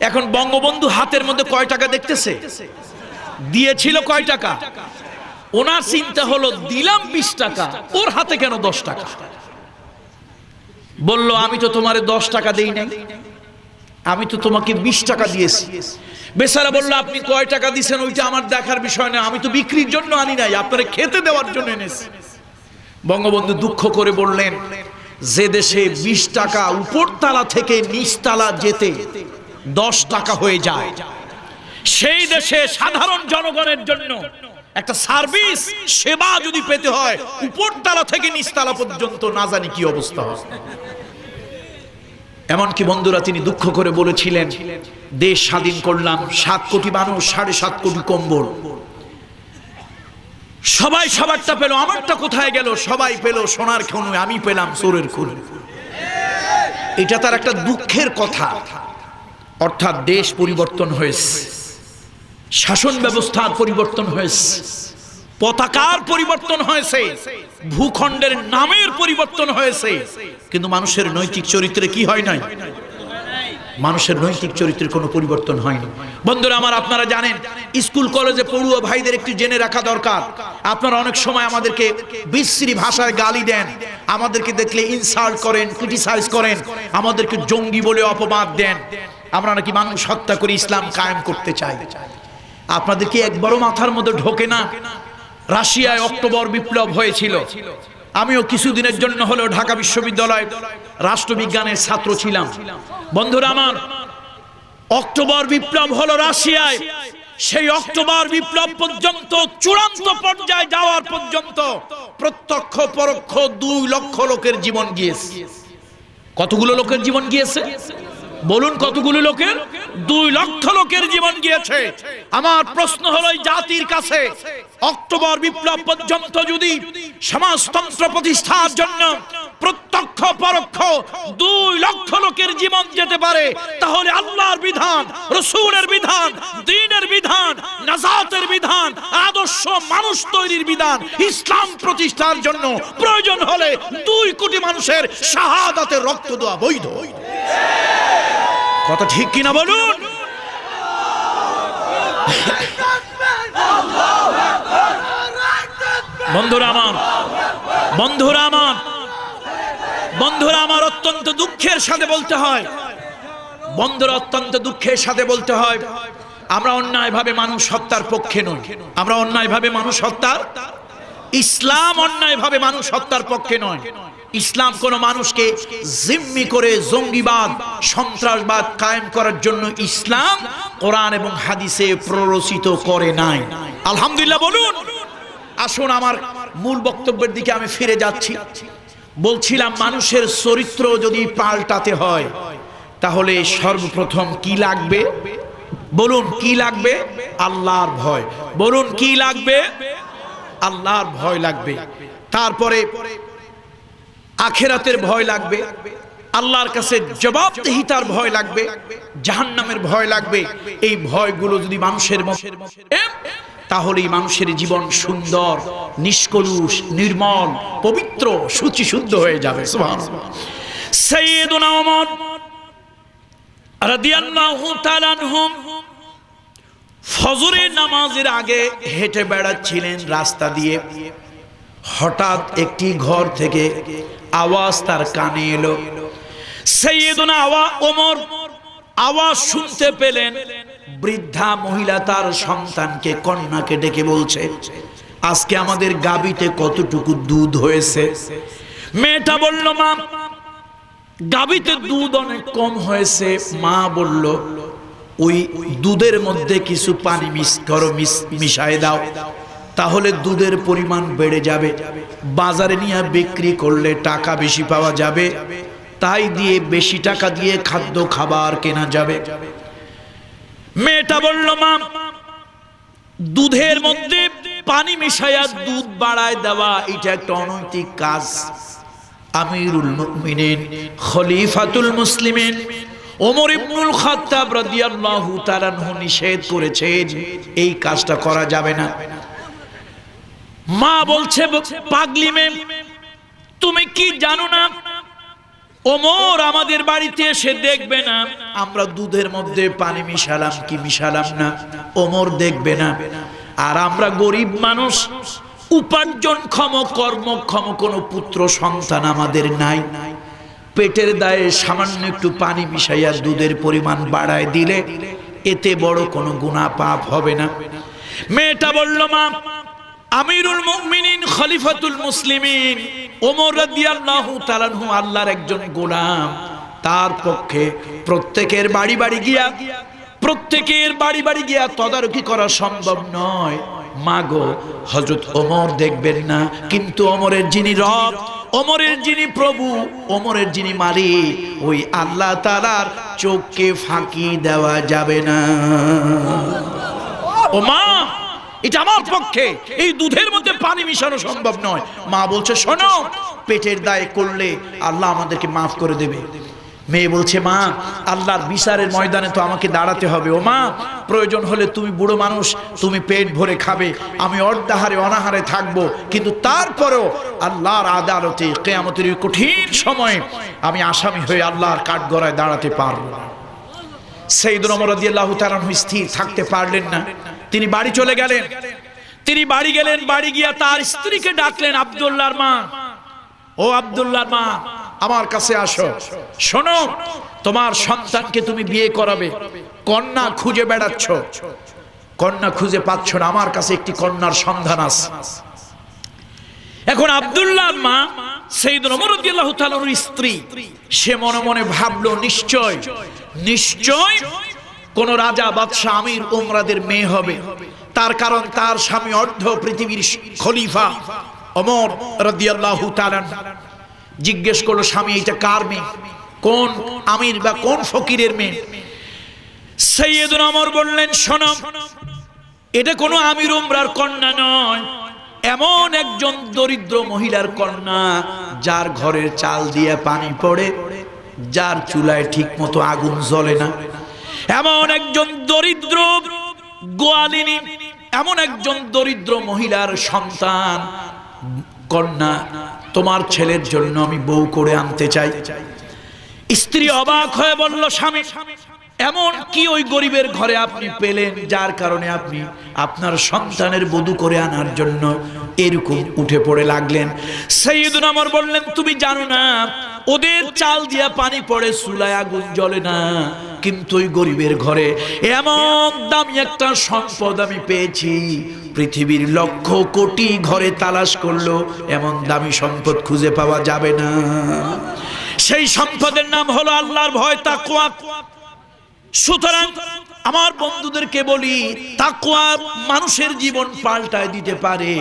এখন বঙ্গবন্ধু হাতের মধ্যে কয় টাকা দেখতেছে? দিয়েছিল কয় টাকা? ওনার চিন্তা হলো দিলাম 20 টাকা, ওর হাতে কেন 10 টাকা? বলল আমি তো তোমারে 10 টাকা দেই নাই, আমি তো তোমাকে 20 টাকা দিয়েছি। বেচারা বলল আপনি কয় টাকা দিয়েছেন ওইটা আমার দেখার বিষয় না, আমি তো বিক্রির জন্য আনি নাই, আপনারে খেতে দেওয়ার জন্য এনেছি। বঙ্গবন্ধু দুঃখ করে বললেন, যে দেশে 20 টাকা উপরতলা থেকে নিচতলা যেতে 10 টাকা হয়ে যায়, সেই দেশে সাধারণ জনগণের জন্য একটা সার্ভিস সেবা যদি পেতে হয় উপরতলা থেকে নিচতলা পর্যন্ত, না জানি কি অবস্থা হয়। এমনকি বন্ধুরা তিনি দুঃখ করে বলেছিলেন, দেশ স্বাধীন করলাম, 7 কোটি মানুষ, 7.5 কোটি কম্বল, সবাই সবারটা পেল, আমারটা কোথায় গেল? সবাই পেল সোনার খনি, আমি পেলাম চোরের খনি। এটা তার একটা দুঃখের কথা। অর্থাৎ দেশ পরিবর্তন হয়েছে, শাসন ব্যবস্থার পরিবর্তন হয়েছে, পতাকার পরিবর্তন হয়েছে, ভূখণ্ডের নামের পরিবর্তন হয়েছে, কিন্তু মানুষের নৈতিক চরিত্রে কি হয় নাই? মানুষের নৈতিক চরিত্রের কোনো পরিবর্তন হয়নি। বন্ধুরা আমার, আপনারা জানেন স্কুল কলেজে পড়ুয়া ভাইদের একটু জেনে রাখা দরকার। আপনারা অনেক সময় আমাদেরকে বিশ্রী ভাষায় গালি দেন, আমাদেরকে দেখলে ইনসাল্ট করেন, ক্রিটিসাইজ করেন, আমাদেরকে জঙ্গি বলে অপবাদ দেন, আমরা নাকি মানুষ হত্যা করে ইসলাম কায়েম করতে চাই। আপনাদের কি একবারও মাথার মধ্যে ঢোকে না রাশিয়ায় অক্টোবর বিপ্লব হয়েছিল? আমিও কিছুদিনের জন্য হলেও ঢাকা বিশ্ববিদ্যালয় রাষ্ট্রবিজ্ঞানের ছাত্র ছিলাম। বন্ধুরা আমার, অক্টোবর বিপ্লব হলো রাশিয়ায়, সেই অক্টোবর বিপ্লব পর্যন্ত চূড়ান্ত পর্যায়ে যাওয়ার পর্যন্ত প্রত্যক্ষ পরোক্ষ 2 লক্ষ লোকের জীবন গিয়েছে। কতগুলো লোকের জীবন গিয়েছে বলুন? কতগুলো লোকের? 2 লক্ষ লোকের জীবন গিয়েছে। আমার প্রশ্ন হলো এই জাতির কাছে, অক্টোবর বিপ্লব পর্যন্ত যদি সমাজতন্ত্র প্রতিষ্ঠার জন্য প্রত্যক্ষ পরোক্ষ 2 লক্ষ লোকের জীবন যেতে পারে, তাহলে আল্লাহর বিধান, রাসূলের বিধান, দ্বীনের বিধান, নাজাতের বিধান, আদর্শ মানুষ তৈরির বিধান, ইসলাম প্রতিষ্ঠার জন্য প্রয়োজন হলে 2 কোটি মানুষের শাহাদাতের রক্ত দেওয়া বৈধ। কথা ঠিক কিনা বলুন? বন্ধুরা আমার, বন্ধুরা আমার, বন্ধুরা আমার, অত্যন্ত দুঃখের সাথে বলতে হয়, বন্ধুরা অত্যন্ত দুঃখের সাথে বলতে হয়, আমরা অন্যায়ভাবে মানুষ হত্যার পক্ষে নই। আমরা অন্যায়ভাবে মানুষ হত্যার, ইসলাম অন্যায়ভাবে মানুষ হত্যার পক্ষে নয়। ইসলাম কোন মানুষকে জিম্মি করে জঙ্গিবাদ, সন্ত্রাসবাদ কায়েম করার জন্য ইসলাম কোরআন এবং হাদিসে প্ররোচিত করে নাই। আলহামদুলিল্লাহ বলুন। আসুন আমার মূল বক্তব্যের দিকে আমি ফিরে যাচ্ছি। বলছিলাম মানুষের চরিত্র যদি পাল্টাতে হয় তাহলে সর্বপ্রথম কি লাগবে? বলুন কি লাগবে? আল্লাহর ভয়। বলুন কি লাগবে? আল্লাহর ভয় লাগবে। তারপরে আখিরাতের ভয় লাগবে, আল্লাহর কাছে জবাবদিহিতার ভয় লাগবে, জাহান্নামের ভয় লাগবে। এই ভয়গুলো যদি মানুষের মধ্যে, তাহলেই মানুষের জীবন সুন্দর, নিষ্কলুষ, নির্মল, পবিত্র, শুচি শুদ্ধ হয়ে যাবে। সুবহানাল্লাহ। সাইয়্যিদুনা ওমর রাদিয়াল্লাহু তাআলা আনহু ফজরের নামাজের আগে হেঁটে বেড়াচ্ছিলেন রাস্তা দিয়ে। হঠাৎ একটি ঘর থেকে আওয়াজ তার কানে এলো। সাইয়্যিদুনা ওমর আওয়াজ শুনতে পেলেন, বৃদ্ধা মহিলা তার সন্তানকে, কন্যাকে ডেকে বলছে, আজকে আমাদের গাবিতে কতটুকু দুধ হয়েছে? মেয়েটা বলল, মা গাবিতে দুধ অনেক কম হয়েছে। মা বলল, ওই দুধের মধ্যে কিছু পানি মিশায় দাও, তাহলে দুধের পরিমাণ বেড়ে যাবে, বাজারে নিয়ে বিক্রি করলে টাকা বেশি পাওয়া যাবে, তাই দিয়ে বেশি টাকা দিয়ে খাদ্য খাবার কেনা যাবে। মেয়েটা বলল, মা দুধের মধ্যে পানি মিশায়া দুধ বাড়ায় দেওয়া এটা একটা অনৈতিক কাজ। আমিরুল মুমিনিন খলিফাতুল মুসলিমিন ওমর ইবনুল খাত্তাব রাদিয়াল্লাহু তাআলা আনহু নিষেধ করেছেন, এই কাজটা করা যাবে না। মা বলছে, পাগলি মেয়ে, তুমি কি জানো না ওমর আমাদের বাড়িতে এসে দেখবে না আমরা দুধের মধ্যে পানি মিশালাম কি মিশালাম না, ওমর দেখবে না। আর আমরা গরিব মানুষ, উপার্জনক্ষম কর্মক্ষম কোনো পুত্র সন্তান আমাদের নাই। পেটের দায়ে সামান্য একটু পানি মিশাইয়া দুধের পরিমাণ বাড়ায় দিলে এতে বড় কোনো গুনাহ পাপ হবে না। মেয়েটা বলল, মা, আমিরুল মুমিনিন খলিফাতুল মুসলিমিন ওমর রাদিয়াল্লাহু তাআলা আনহু আল্লাহর একজন গোলাম, তার পক্ষে প্রত্যেকের বাড়ি বাড়ি গিয়া তদারকি করা সম্ভব নয়। মাগো, হযরত ওমর দেখবেন না, কিন্তু ওমরের যিনি রব, ওমরের যিনি প্রভু, ওমরের যিনি মালিক, ওই আল্লাহ তাআলার চোখকে ফাঁকি দেওয়া যাবে না। ও মা, এটা আমার পক্ষে এই দুধের মধ্যে পানি মিশানো সম্ভব নয়। মা বলছে, শোনো, পেটের দায়ে করলে আল্লাহ আমাদেরকে মাফ করে দেবে। মেয়ে বলছে, মা, আল্লাহর বিচারের ময়দানে তো আমাকে দাঁড়াতে হবে। ও মা, প্রয়োজন হলে তুমি বুড়ো মানুষ, তুমি পেট ভরে খাবে, আমি অর্ধাহারে অনাহারে থাকবো, কিন্তু তারপরেও আল্লাহর আদালতে কিয়ামতের কঠিন সময়ে আমি আসামি হয়ে আল্লাহর কাঠগড়ায় দাঁড়াতে পারবো না। সাইয়েদনা ওমর রাদিয়াল্লাহু তাআলা আনহু স্থির থাকতে পারলেন না, তিনি বাড়ি চলে গেলেন। তিনি বাড়ি গেলেন, বাড়ি গিয়া তার স্ত্রীকে ডাকলেন, আব্দুল্লাহর মা, ও আব্দুল্লাহর মা, আমার কাছে আসো। শোনো, তোমার সন্তানকে তুমি বিয়ে করাবে, কন্যা খুঁজে বেড়াচ্ছ, কন্যা খুঁজে পাচ্ছ না, আমার কাছে একটি কন্যার সন্ধান আছে। এখন আব্দুল্লাহর মা সাইয়েদনা ওমর রাদিয়াল্লাহু তাআলার স্ত্রী, সে মনে মনে ভাবলো, নিশ্চয় নিশ্চয় কোন রাজা বাদশাহ আমির উমরাদের মেয়ে হবে, তার কারণ তার স্বামী অর্ধ পৃথিবীর খলিফা ওমর রাদিয়াল্লাহু তাআলা। জিজ্ঞেস করলো, স্বামী, এটা কার মেয়ে, কোন আমির বা কোন ফকিরের মেয়ে? সাইয়েদনা ওমর বললেন, শোনো, এটা কোনো আমির উমরার কন্যা নয়, এমন একজন দরিদ্র মহিলার কন্যা, যার ঘরের চাল দিয়ে পানি পড়ে, যার চুলায় ঠিক মতো আগুন জ্বলে না, এমন একজন দরিদ্র গোয়ালিনী, এমন একজন দরিদ্র মহিলার সন্তান কন্যা তোমার ছেলের জন্য আমি বউ করে আনতে চাই। স্ত্রী অবাক হয়ে বলল, স্বামী, এমন কি ওই গরিবের ঘরে আপনি পেলেন যার কারণে আপনি আপনার সন্তানের বধূ করে আনার জন্য এরকম উঠে পড়ে লাগলেন? সাইয়েদনা ওমর বললেন, তুমি জানো না, ওদের চাল দিয়া পানি পড়ে, চুলায় আগুন জ্বলে না, কিন্তু ওই গরিবের ঘরে এমন দামি একটা সম্পদ আমি পেয়েছি, পৃথিবীর লক্ষ কোটি ঘরে তালাশ করলো এমন দামি সম্পদ খুঁজে পাওয়া যাবে না। সেই সম্পদের নাম হলো আল্লাহর ভয়, তাকওয়া। সুতরাং আমার বন্ধুদেরকে বলি, তাকওয়া মানুষের জীবন পাল্টায় দিতে পারে।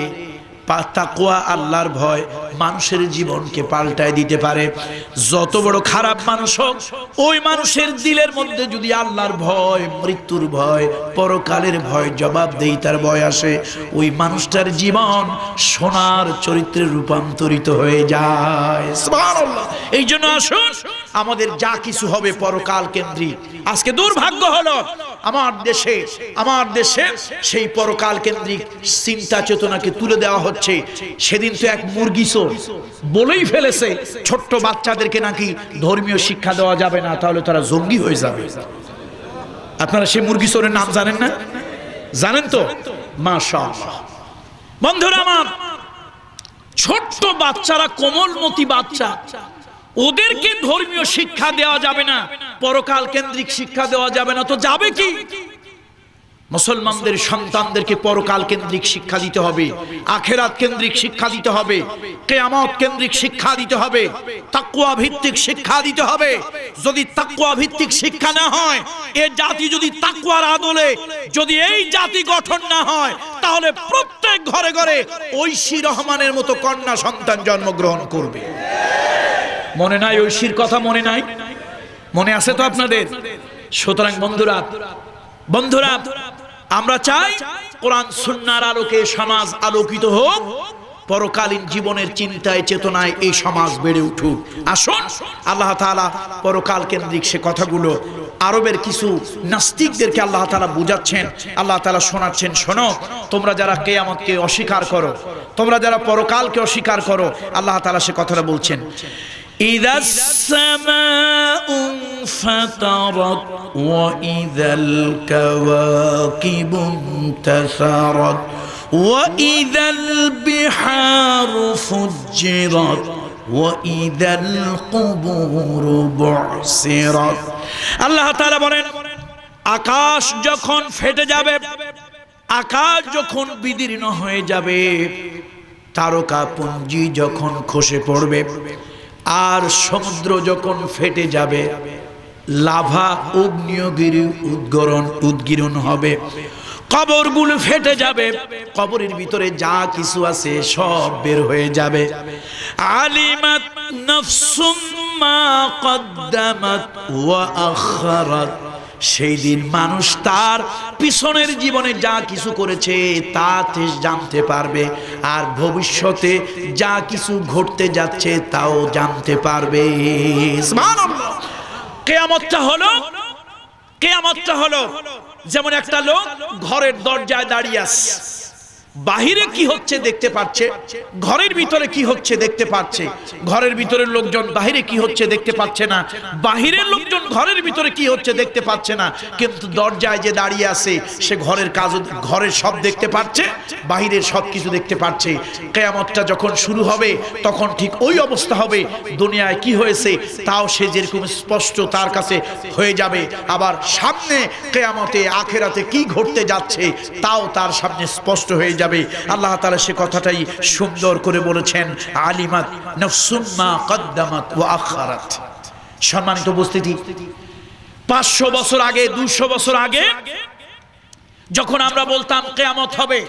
তাকওয়া, আল্লাহর ভয় মানুষের জীবনকে পাল্টায় দিতে পারে। যত বড় খারাপ মানুষ হোক, ওই মানুষের দিলের মধ্যে যদি আল্লাহর ভয়, মৃত্যুর ভয়, পরকালের ভয়, জবাবদেহিতার ভয় আসে, ওই মানুষটার জীবন সোনার চরিত্রে রূপান্তরিত হয়ে যায়। সুবহানাল্লাহ। এই জন্য আসুন, আমাদের যা কিছু হবে পরকাল কেন্দ্রিক। আজকে দুর্ভাগ্য হলো আমার দেশে সেই পরকাল কেন্দ্রিক চিন্তা চেতনাকে তুলে দেওয়া হচ্ছে। সেদিন তো এক মুরগি চোর বলেই ফেলেছে, ছোট্ট বাচ্চাদেরকে নাকি ধর্মীয় শিক্ষা দেওয়া যাবে না, তাহলে তারা জঙ্গি হয়ে যাবে। আপনারা সেই মুরগি চোরের নাম জানেন না? জানেন তো? মাশাআল্লাহ। বন্ধুরা আমার, ছোট্ট বাচ্চারা, কোমলমতি বাচ্চা, ওদেরকে ধর্মীয় শিক্ষা দেওয়া যাবে না, পরকাল কেন্দ্রিক শিক্ষা দেওয়া যাবে না, তো যাবে কি? মুসলমানদের সন্তানদেরকে পরকাল কেন্দ্রিক শিক্ষা দিতে হবে, আখিরাত কেন্দ্রিক শিক্ষা দিতে হবে, কিয়ামত কেন্দ্রিক শিক্ষা দিতে হবে, তাকওয়া ভিত্তিক শিক্ষা দিতে হবে। যদি তাকওয়া ভিত্তিক শিক্ষা না হয়, এই জাতি যদি তাকওয়ার আদলে যদি এই জাতি গঠন না হয়, তাহলে প্রত্যেক ঘরে ঘরে ঐশী রহমানের মতো কন্যা সন্তান জন্মগ্রহণ করবে। মনে নাই ঐশীর কথা? মনে নাই? মনে আছে তো আপনাদের? সুতরাং বন্ধুরা, আমরা চাই কোরআন সুন্নাহর আলোকে সমাজ আলোকিত হোক, পরকালীন জীবনের চিন্তায় চেতনায় এই সমাজ বেড়ে উঠুক। আসুন, আল্লাহ তাআলা পরকাল কেন্দ্রিক সে কথাগুলো আরবের কিছু নাস্তিকদেরকে আল্লাহ তাআলা বুঝাচ্ছেন। আল্লাহ তাআলা শোনাচ্ছেন, শোনো, তোমরা যারা কিয়ামতকে অস্বীকার করো, তোমরা যারা পরকালকে অস্বীকার করো, আল্লাহ তাআলা সে কথাটা বলছেন, ইদাস সামাউ ফাতারাত ওয়া ইদাল কাওয়াকিবু ইনতাসারাত ওয়া ইদাল বিহারু ফুজ্জিরাত ওয়া ইদাল কুবুরু বুসিরাত। আল্লাহ তাআলা বলেন, আকাশ যখন ফেটে যাবে, আকাশ যখন বিদীর্ণ হয়ে যাবে, তারকাপুঞ্জি যখন খসে পড়বে, আর সমুদ্র যখন ফেটে যাবে, লাভা আগ্নেয়গিরি উদ্গীরণ হবে, কবরগুলো ফেটে যাবে, কবরের ভিতরে যা কিছু আছে সব বের হয়ে যাবে। আলিমাত নাফসুম মা কদ্দামাত ওয়া আখারাত। সেই দিন মানুষ তার পিছনের জীবনে যা কিছু করেছে তা জানতে পারবে, আর ভবিষ্যতে যা কিছু ঘটতে যাচ্ছে তাও জানতে পারবে। সুবহানাল্লাহ। কিয়ামতটা হলো যেমন একটা লোক ঘরের দরজায় দাঁড়িয়ে আছে, বাহিরে কি হচ্ছে দেখতে পাচ্ছে, ঘরের ভিতরে কি হচ্ছে দেখতে পাচ্ছে। ঘরের ভিতরের লোকজন বাহিরে কি হচ্ছে দেখতে পাচ্ছে না, বাহিরের লোকজন ঘরের ভিতরে কি হচ্ছে দেখতে পাচ্ছে না, কিন্তু দরজায় যে দাঁড়িয়ে আছে সে ঘরের কাজ, ঘরের সব দেখতে পাচ্ছে, বাহিরের সব কিছু দেখতে পাচ্ছে। কিয়ামতটা যখন শুরু হবে তখন ঠিক ওই অবস্থা হবে, দুনিয়ায় কি হয়েছে তাও সে যেরকম স্পষ্ট তার কাছে হয়ে যাবে, আবার সামনে কিয়ামতে আখিরাতে কি ঘটতে যাচ্ছে তাও তার সামনে স্পষ্ট হয়ে যাবে। আল্লাহ তাআলা সে কথাটাই সুন্দর করে বলেছেন, আলিমাত নাফসুম মা কদ্দামাত ওয়া আখারাত। সম্মানিত উপস্থিতি, 500 বছর আগে, 200 বছর আগে যখন আমরা বলতাম কিয়ামত হবে,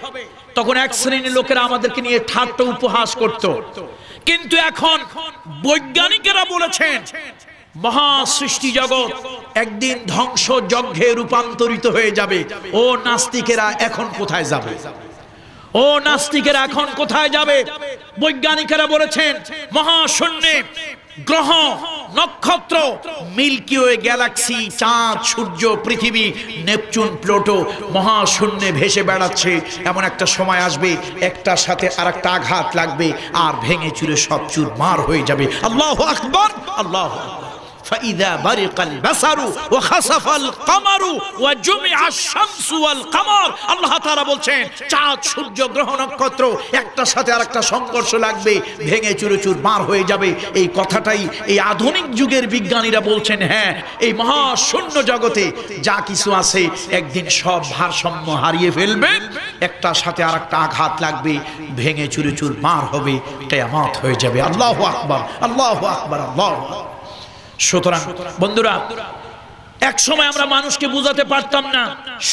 তখন এক শ্রেণীর লোকেরা আমাদেরকে নিয়ে ঠাট্টা উপহাস করত, কিন্তু এখন বৈজ্ঞানিকেরা বলেছেন মহা সৃষ্টি জগৎ একদিন ধ্বংস যজ্ঞে রূপান্তরিত হয়ে যাবে। ও নাস্তিকেরা এখন কোথায় যাবে? ও নাস্তিকেরা এখন কোথায় যাবে? বৈজ্ঞানিকেরা বলেছেন মহাশূন্যে গ্রহ, নক্ষত্র, মিল্কি ওয়ে গ্যালাক্সি, চাঁদ, সূর্য, পৃথিবী, নেপচুন, প্লুটো মহাশূন্যে ভেসে বেড়াচ্ছে। এমন একটা সময় আসবে একটার সাথে আরেকটা আঘাত লাগবে আর ভেঙে চুরে সব চুরমার হয়ে যাবে। আল্লাহু আকবার, আল্লাহু আকবার। فإذا برق البصر وخسف القمر وجمع الشمس والقمر। আল্লাহ তাআলা বলছেন চাঁদ, সূর্য, গ্রহ, নক্ষত্র একটার সাথে আরেকটা সংঘর্ষ লাগবে, ভেঙে চুরে চুরমার হয়ে যাবে। এই কথাটাই এই আধুনিক যুগের বিজ্ঞানীরা বলছেন, হ্যাঁ এই মহাশূন্য জগতে যা কিছু আছে একদিন সব ভারসাম্য হারিয়ে ফেলবে, একটার সাথে আরেকটা আঘাত লাগবে, ভেঙে চুরে চুরমার হবে, কিয়ামত হয়ে যাবে। আল্লাহু আকবার, আল্লাহু আকবার, আল্লাহু আকবার। সুতরাং বন্ধুরা, এক সময় আমরা মানুষকে বুঝাতে পারতাম না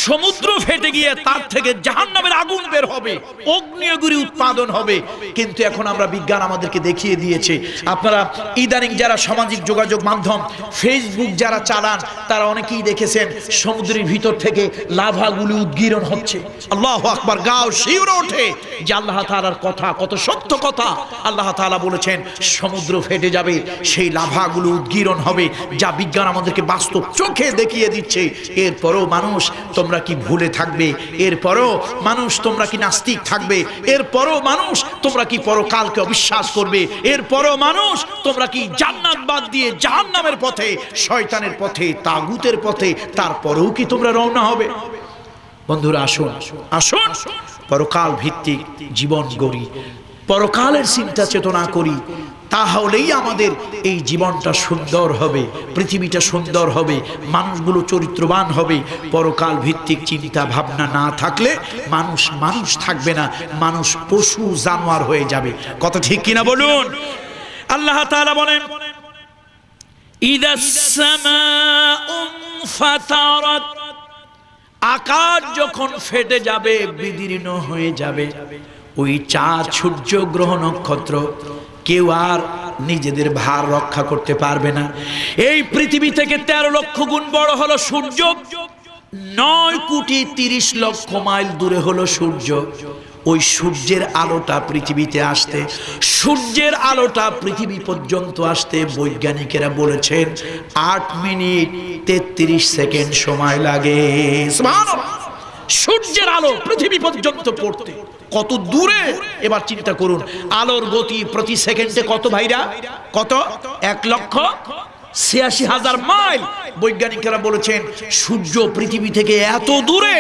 সমুদ্র ফেটে গিয়ে তার থেকে জাহান্নামের আগুন বের হবে, অগ্নিয়গিরি উৎপাদন হবে, কিন্তু এখন আমরা বিজ্ঞান আমাদেরকে দেখিয়ে দিয়েছে। আপনারা ইদানিং যারা সামাজিক যোগাযোগ মাধ্যম ফেসবুক যারা চালান তারা অনেকেই দেখেছেন সমুদ্রের ভিতর থেকে লাভাগুলি উদ্গীরণ হচ্ছে। আল্লাহু আকবার, গাও শিউরে ওঠে যে আল্লাহ তাআলার কথা কত সত্য কথা। আল্লাহ তাআলা বলেছেন সমুদ্র ফেটে যাবে, সেই লাভাগুলো উদ্গীরণ হবে, যা বিজ্ঞান আমাদেরকে বাস্তব চোখে দেখিয়ে দিচ্ছে। এরপরও মানুষ তোমরা কি ভুলে থাকবে? এরপরও মানুষ তোমরা কি নাস্তিক থাকবে? এরপরও মানুষ তোমরা কি পরকালকে অবিশ্বাস করবে? এরপরও মানুষ তোমরা কি জান্নাত বাদ দিয়ে জাহান্নামের পথে, শয়তানের পথে, তাগুতের পথে, তারপরেও কি তোমরা রওনা হবে? বন্ধুরা আসুন, আসুন পরকাল ভিত্তিক জীবন গড়ি, পরকালের চিন্তা চেতনা করি, তাহলেই আমাদের এই জীবনটা সুন্দর হবে, পৃথিবীটা সুন্দর হবে, মানুষগুলো চরিত্রবান হবে। পরকাল ভিত্তিক চিন্তা ভাবনা না থাকলে মানুষ মানুষ থাকবে না, মানুষ পশু জানোয়ার হয়ে যাবে। কত ঠিক কিনা বলুন? আল্লাহ তাআলা বলেন ইদাস সামাউ ফাতারাত, আকাশ যখন ফেটে যাবে, বিদীর্ণ হয়ে যাবে, ওই চাঁদ, সূর্য, গ্রহ, নক্ষত্র কেউ আর নিজেদের ভার রক্ষা করতে পারবে না। এই পৃথিবী থেকে 13 লক্ষ গুণ বড় হলো সূর্য, 9,30,00,000 মাইল দূরে হলো সূর্য। ওই সূর্যের আলোটা পৃথিবীতে আসতে, সূর্যের আলোটা পৃথিবী পর্যন্ত আসতে বৈজ্ঞানিকেরা বলেছেন 8 মিনিট 33 সেকেন্ড সময় লাগে। সুবহানাল্লাহ, সূর্যের আলো পৃথিবী পর্যন্ত পড়তে কত দূরে এবার চিন্তা করুন। আলোর গতি প্রতি সেকেন্ডে কত ভাইরা? কত? 1,86,000 মাইল। বৈজ্ঞানিকরা বলেছেন সূর্য পৃথিবী থেকে এত দূরে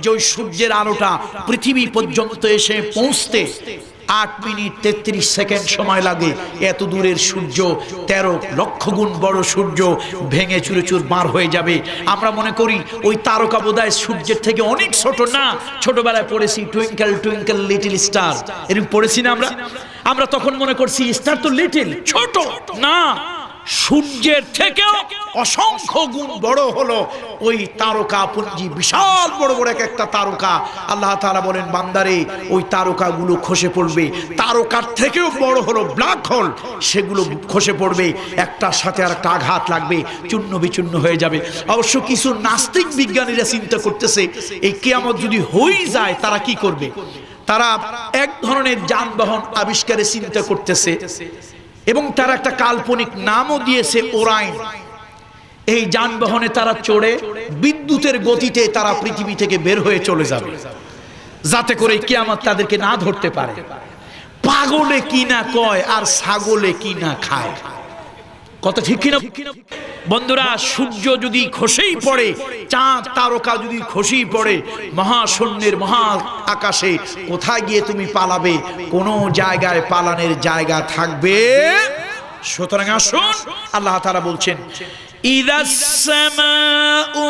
যে ওই সূর্যের আলোটা পৃথিবী পর্যন্ত এসে পৌঁছতে 8 মিনিট 33 সেকেন্ড সময় লাগে। এত দূরের সূর্য 13 লক্ষ গুণ বড় সূর্য ভেঙে চুরে চুর বার হয়ে যাবে। আমরা মনে করি ওই তারকা বোধহয় সূর্যের থেকে অনেক ছোট। না, ছোটবেলায় পড়েছি টুইঙ্কেল টুইঙ্কেল লিটল স্টার, এরকম পড়েছি না আমরা তখন মনে করছি স্টার তো লিটল, ছোট। না, সূর্যের থেকেও অসংখ্য গুণ বড় হলো ওই তারকা পুঞ্জি, বিশাল বড় বড় একটা তারকা। আল্লাহ তাআলা বলেন বান্দারে ওই তারকাগুলো খসে পড়বে। তারকার থেকেও বড় হলো ব্ল্যাক হোল, সেগুলো খসে পড়বে, একটার সাথে আর একটা আঘাত লাগবে, চূর্ণ বিচূর্ণ হয়ে যাবে। অবশ্য কিছু নাস্তিক বিজ্ঞানীরা চিন্তা করতেছে এই কিয়ামত যদি হয়ে যায় তারা কি করবে। তারা এক ধরনের যানবাহন আবিষ্কারে চিন্তা করতেছে এবং তারা একটা কাল্পনিক নামও দিয়েছে ওরাইন। এই যানবাহনে তারা চড়ে বিদ্যুতের গতিতে তারা পৃথিবী থেকে বের হয়ে চলে যাবে, যাতে করে কিয়ামত তাদেরকে না ধরতে পারে। পাগলে কি না কয় আর ছাগলে কি না খায়, কত ঠিক কিনা বন্ধুরা? সূর্য যদি খসেই পড়ে, চাঁদ তারকা যদি খসেই পড়ে মহাশূন্যের মহা আকাশে, কোথায় গিয়ে তুমি পালাবে? কোনো জায়গায় পালানোর জায়গা থাকবে। সুতরাং আসুন, আল্লাহ তাআলা বলছেন ইযাস সামাউ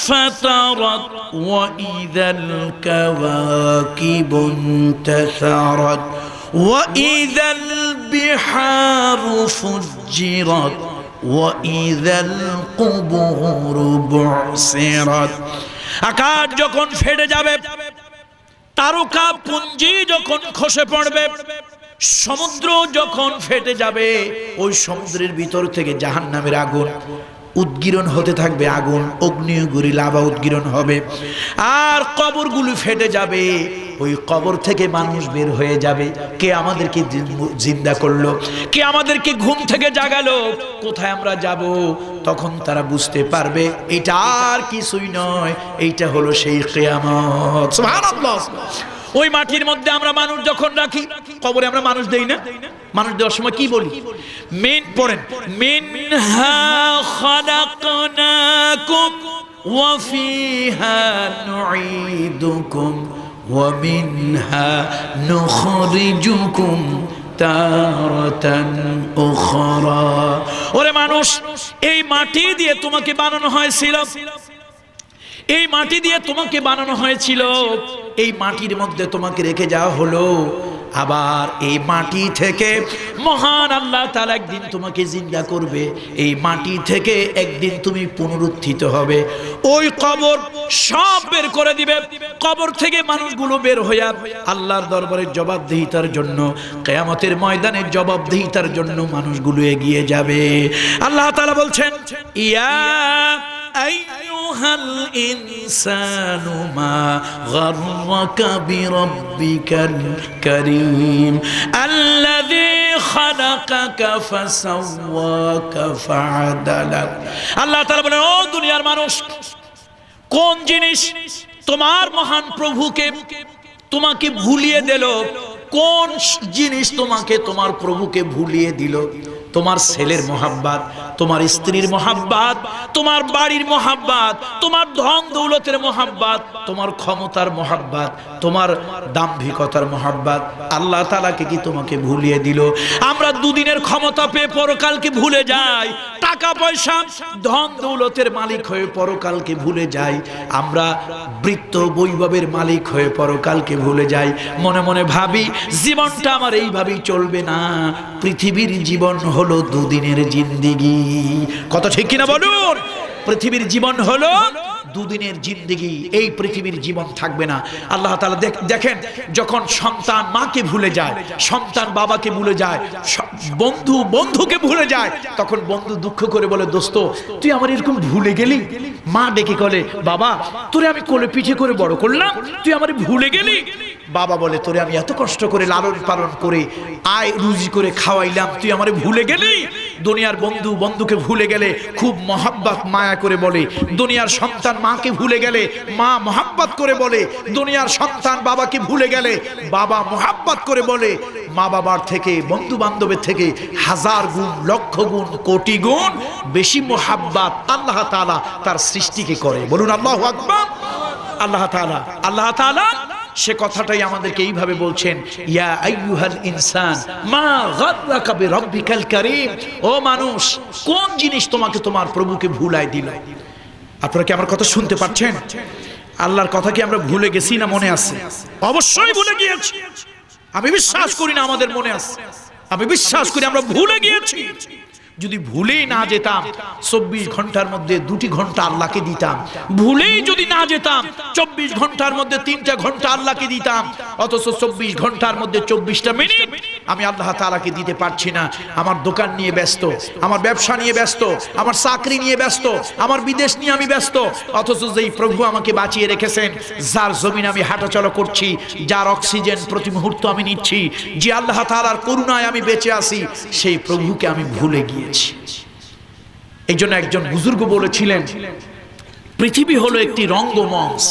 ফাতারাত ওয়া ইযাল কাওয়াকিবু ইনতাসারাত ওয়া ইযাল বিহারু ফুজ্জিরাত ওয়া ইযাল কুবুরু বুসিরাত। আকাশ যখন ফেটে যাবে, তারকা পুঞ্জি যখন খসে পড়বে, সমুদ্র যখন ফেটে যাবে, ওই সমুদ্রের ভিতর থেকে জাহান্নামের আগুন উদ্গীরণ হতে থাকবে, আগুন অগ্নিগুরি লাভা উদ্গীরণ হবে। আর কবরগুলো ফেটে যাবে, ওই কবর থেকে মানুষ বের হয়ে যাবে। কে আমাদেরকে জিন্দা করলো? কে আমাদেরকে ঘুম থেকে জাগালো? কোথায় আমরা যাব? তখন তারা বুঝতে পারবে এটা আর কিছুই নয়, এইটা হলো সেই কিয়ামত। সুবহানাল্লাহ। ওই মাটির মধ্যে আমরা মানুষ যখন রাখি, কবরে আমরা মানুষ দেই না? মানুষ দেওয়ার সময় কি বলি? পড়েন, মিনহা খালাকনাকুম ওয়া ফিহা নুঈদুকুম ওয়া মিনহা নুখরিজুকুম তারাতান উখরা। ওরে মানুষ, এই মাটি দিয়ে তোমাকে বানানো হয়েছিল, এই মাটি দিয়ে তোমাকে বানানো হয়েছিল, এই মাটির মধ্যে তোমাকে রেখে যাওয়া হলো। আবার এই মাটি থেকে মহান আল্লাহ তাআলা একদিন তোমাকে জিন্দা করবে। এই মাটি থেকে একদিন তুমি পুনরুত্থিত হবে। ওই কবর সব বের করে দিবে। কবর থেকে মানুষগুলো বের হইয়া আল্লাহর দরবারে জবাবদিহিতার জন্য, কিয়ামতের ময়দানে জবাবদিহিতার জন্য মানুষগুলো এগিয়ে যাবে। আল্লাহ তাআলা বলছেন ইয়া আইয়ুহাল ইনসানু মা গাররাকা বিরাব্বিকাল কারীম আল্লাযী খালাকাকা ফাসাওয়াকা ফাআদালাক। আল্লাহ তাআলা বলেন, ও দুনিয়ার মানুষ, কোন জিনিস তোমার মহান প্রভুকে তোমাকে ভুলিয়ে দিল? কোন জিনিস তোমাকে তোমার প্রভুকে ভুলিয়ে দিল? তোমার ছেলের মোহাব্বত, তোমার স্ত্রীর মোহাব্বত, তোমার বাড়ির মোহাব্বত, তোমার ধন দৌলতের মোহাব্বত, তোমার ক্ষমতার মোহাব্বত, তোমার দাম্ভিকতার মোহাব্বত আল্লাহ তাআলাকে কি তোমাকে ভুলিয়ে দিল? আমরা দুদিনের ক্ষমতা পেয়ে পরকালকে ভুলে যাই, টাকা পয়সা ধন দৌলতের মালিক হয়ে পরকালকে ভুলে যাই, আমরা বৃত্ত বৈভবের মালিক হয়ে পরকালকে ভুলে যাই। মনে মনে ভাবি জীবনটা আমার এইভাবেই চলবে না। পৃথিবীর জীবন হলো দুদিনের জিন্দেগি। কত ঠিক কিনা বলুন? পৃথিবীর জীবন হলো দুদিনের জিন্দেগি, এই পৃথিবীর জীবন থাকবে না। আল্লাহ তাআলা দেখেন, যখন সন্তান মাকে ভুলে যায়, সন্তান বাবাকে ভুলে যায়, বন্ধু বন্ধুকে ভুলে যায়, তখন বন্ধু দুঃখ করে বলে, দোস্ত তুই আমার এরকম ভুলে গেলি? মা ডেকে বলে, বাবা তোরে আমি কোলে পিঠে করে বড় করলাম, তুই আমার ভুলে গেলি? বাবা বলে তোরে আমি এত কষ্ট করে লালন পালন করে আয় রুজি করে খাওয়াইলাম, তুই আমারে ভুলে গেলি। দুনিয়ার বন্ধু বন্ধুকে ভুলে গেলে খুব মহাব্বত মায়া করে বলে, দুনিয়ার সন্তান মাকে ভুলে গেলে মা মহাব্বত করে বলে, দুনিয়ার সন্তান বাবাকে ভুলে গেলে বাবা মহাব্বত করে বলে। মা বাবার থেকে বন্ধু বান্ধবের থেকে হাজার গুণ লক্ষ গুণ কোটি গুণ বেশি মহাব্বত আল্লাহ তাআলা তার সৃষ্টিকে করে। বলুন আল্লাহু আকবার। আল্লাহ তাআলা সে কথাটাই আমাদেরকে এইভাবে বলছেন, ইয়া আইয়ুহাল ইনসান মা গাররাকা বিরাব্বিকাল কারীম। ও মানুষ, কোন জিনিস তোমাকে তোমার প্রভুকে ভুলাই দিল? আপনারা কি আমার কথা শুনতে পাচ্ছেন? আল্লাহর কথা কি আমরা ভুলে গেছি না মনে আছে? অবশ্যই ভুলে গিয়েছি। আমি বিশ্বাস করি না আমাদের মনে আছে, আমি বিশ্বাস করি আমরা ভুলে গিয়েছি। যদি ভুলেই না যেতাম 24 ঘন্টার মধ্যে 2টি ঘন্টা আল্লাহকে দিতাম, ভুলেই যদি না যেতাম 24 ঘন্টার মধ্যে 3টা ঘন্টা আল্লাহকে দিতাম, অথচ 24 ঘন্টার মধ্যে 24টা মিনিট আমি আল্লাহ তাআলাকে দিতে পারছি না। আমার দোকান নিয়ে ব্যস্ত, আমার ব্যবসা নিয়ে ব্যস্ত, আমার চাকরি নিয়ে ব্যস্ত, আমার বিদেশ নিয়ে আমি ব্যস্ত, অথচ যেই প্রভু আমাকে বাঁচিয়ে রেখেছেন, যার জমিন আমি হাঁটাচলা করছি, যার অক্সিজেন প্রতি মুহূর্ত আমি নিচ্ছি, যে আল্লাহ তাআলার করুণায় আমি বেঁচে আছি, সেই প্রভুকে আমি ভুলে গিয়েছি। এই জন্য একজন বুজুর্গ বলেছিলেন, পৃথিবী হলো একটি রঙ্গমঞ্চ।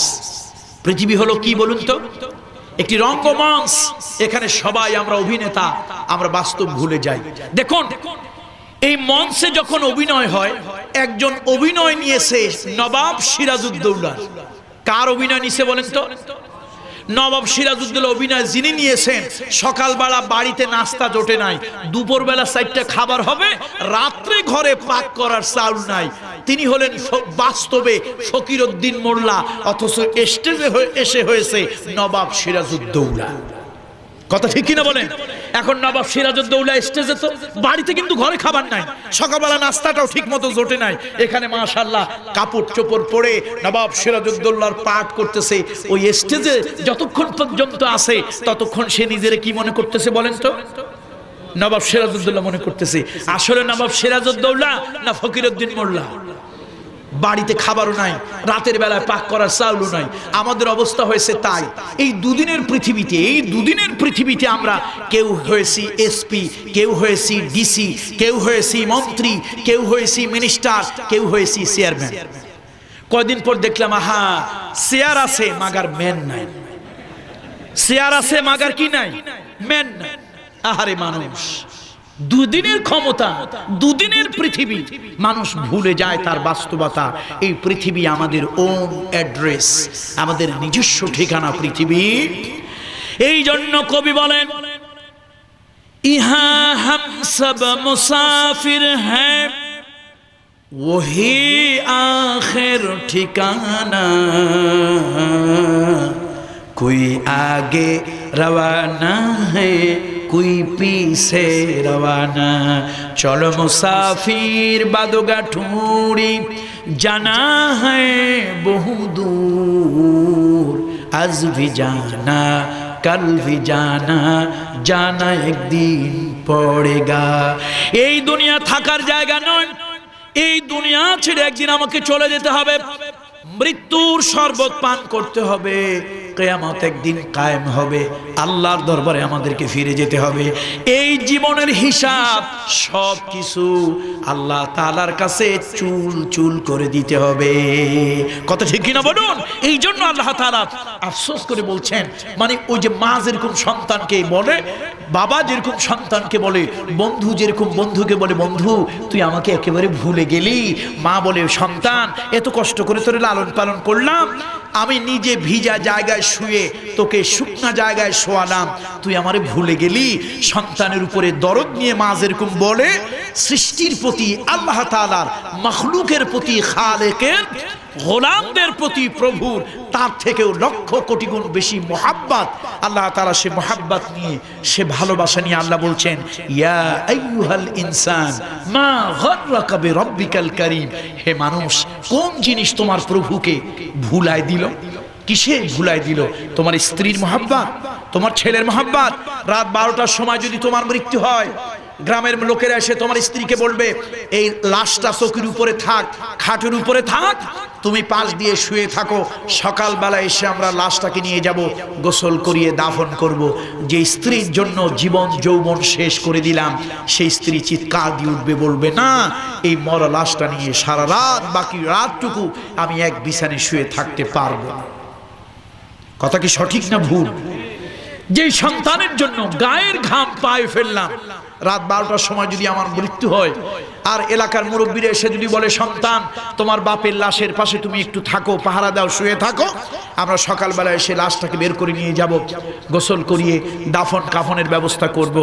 পৃথিবী হলো কি বলুন তো? একটি রঙ্গমঞ্চ। এখানে সবাই আমরা অভিনেতা, আমরা বাস্তব ভুলে যাই। দেখুন, এই মঞ্চে যখন অভিনয় হয়, একজন অভিনয় নিয়েছে নবাব সিরাজউদ্দৌলা। কার অভিনয় নিয়েছে বলেন তো? নবাব সিরাজউদ্দৌলা অভিনয় যিনি নিয়েছেন, সকালবেলা বাড়িতে নাস্তা জোটে নাই, দুপুরবেলা 4টা খাবার হবে, রাত্রে ঘরে পাক করার চাউল নাই, তিনি হলেন বাস্তবে ফকিরউদ্দিন মোল্লা, অথচ স্টেজে এসে হয়েছে নবাব সিরাজউদ্দৌলা। কথা ঠিক কিনা বলেন? এখন নবাব সিরাজউদ্দৌলা স্টেজে, তো বাড়িতে কিন্তু ঘরে খাবার নাই, সকালবেলা নাস্তাটাও ঠিক মতো জোটে নাই। এখানে মাশাআল্লাহ কাপড় চোপড় পরে নবাব সিরাজউদ্দৌলার পাঠ করতেছে। ওই স্টেজে যতক্ষণ পর্যন্ত আছে ততক্ষণ সে নিজের কি মনে করতেছে বলেন তো? নবাব সিরাজউদ্দৌলা মনে করতেছে। আসলে নবাব সিরাজউদ্দৌলা না ফকিরউদ্দিন মোল্লা? বাড়িতে খাবারও নাই, রাতের বেলায় পাক করার চাউলও নাই। আমাদের অবস্থা হয়েছে তাই। এই দুদিনের পৃথিবীতে আমরা কেউ হয়েছি এসপি, কেউ হয়েছি ডিসি, কেউ হয়েছি মন্ত্রী, কেউ হয়েছি মিনিস্টার, কেউ হয়েছি চেয়ারম্যান। কয়দিন পর দেখলাম, আহা, চেয়ার আছে মাগার ম্যান নাই। চেয়ার আছে মাগার কি নাই? ম্যান নাই। আহারে মানুষ, দুদিনের ক্ষমতা, দুদিনের পৃথিবী, মানুষ ভুলে যায় তার বাস্তবতা। এই পৃথিবী আমাদের ওন অ্যাড্রেস, আমাদের নিজস্ব ঠিকানা পৃথিবী। এই জন্য কবি বলেন, ইহা হাম সব মুসাফির হ্যায়, ওহি আখির ঠিকানা, কোই আগে রওয়ানা है कोई पीछे रवाना, चलो मुसाफिर बादोगा ठूरी, जाना है बहु दूर, आज भी जाना कल भी जाना, जाना एक दिन पड़ेगा। এই দুনিয়া থাকার জায়গা নয়, এই দুনিয়া ছেড়ে একদিন আমাকে চলে যেতে হবে, মৃত্যুর শরবত পান করতে হবে, কিয়ামত একদিন কায়েম হবে, আল্লাহর দরবারে আমাদেরকে ফিরে যেতে হবে। এই জীবনের হিসাব সব কিছু আল্লাহ তাআলার কাছে চুল চুল করে দিতে হবে। কত ঠিক কিনা বলুন? এই জন্য আল্লাহ তাআলা আফসোস করে বলছেন, মানে ওই যে মা যেরকম সন্তানকে বলে, বাবা যেরকম সন্তানকে বলে, বন্ধু যেরকম বন্ধুকে বলে, বন্ধু তুই আমাকে একেবারে ভুলে গেলি। মা বলে, সন্তান এত কষ্ট করে তোরে লালন পালন করলাম, আমি নিজে ভিজা জায়গায় শুয়ে তোকে শুকনা জায়গায় শোয়ালাম, তুই আমারে ভুলে গেলি। সন্তানের উপরে দরদ নিয়ে মা যেরকম বলে, সৃষ্টির প্রতি আল্লাহ তাআলার, মাখলুকের প্রতি খালেকের, গোলামদের প্রতি প্রভুর তার থেকেও লক্ষ কোটি গুণ বেশি মোহাব্বত আল্লাহ তাআলা। সে মোহাব্বত নিয়ে, সে ভালোবাসা নিয়ে আল্লাহ বলছেন, ইয়া আইয়ুহাল ইনসান মা গাররাকা বিরাব্বিকাল কারীম। হে মানুষ, কোন জিনিস তোমার প্রভুকে ভুলাই দিল? কিসে ভুলাই দিল? তোমার স্ত্রীর মোহাব্বত, তোমার ছেলের মোহাব্বত। রাত 12টার সময় যদি তোমার মৃত্যু হয়, গ্রামের লোকেরা এসে তোমার স্ত্রীকে বলবে এই লাশটা চৌকির উপরে থাক, খাটের উপরে থাক, তুমি পাশ দিয়ে শুয়ে থাকো, সকালবেলা এসে আমরা লাশটাকে নিয়ে যাব, গোসল করিয়ে দাফন করব। যে স্ত্রীর জন্য জীবন যৌবন শেষ করে দিলাম, সেই স্ত্রী চিৎকার দিয়ে উঠবে, বলবে না, এই মরা লাশটা নিয়ে সারা রাত, বাকি রাতটুকু আমি এক বিছানে শুয়ে থাকতে পারবো না। কথা কি সঠিক না ভুল? যেই সন্তানের জন্য গায়ের ঘাম পায়ে ফেললাম, রাত 12টার সময় যদি আমার মৃত্যু হয়, আর এলাকার মুরব্বীরা এসে যদি বলে সন্তান তোমার বাপের লাশের পাশে তুমি একটু থাকো, পাহারা দাও, শুয়ে থাকো, আমরা সকালবেলা এসে লাশটাকে বের করে নিয়ে যাব, গোসল করিয়ে দাফন কাফনের ব্যবস্থা করব।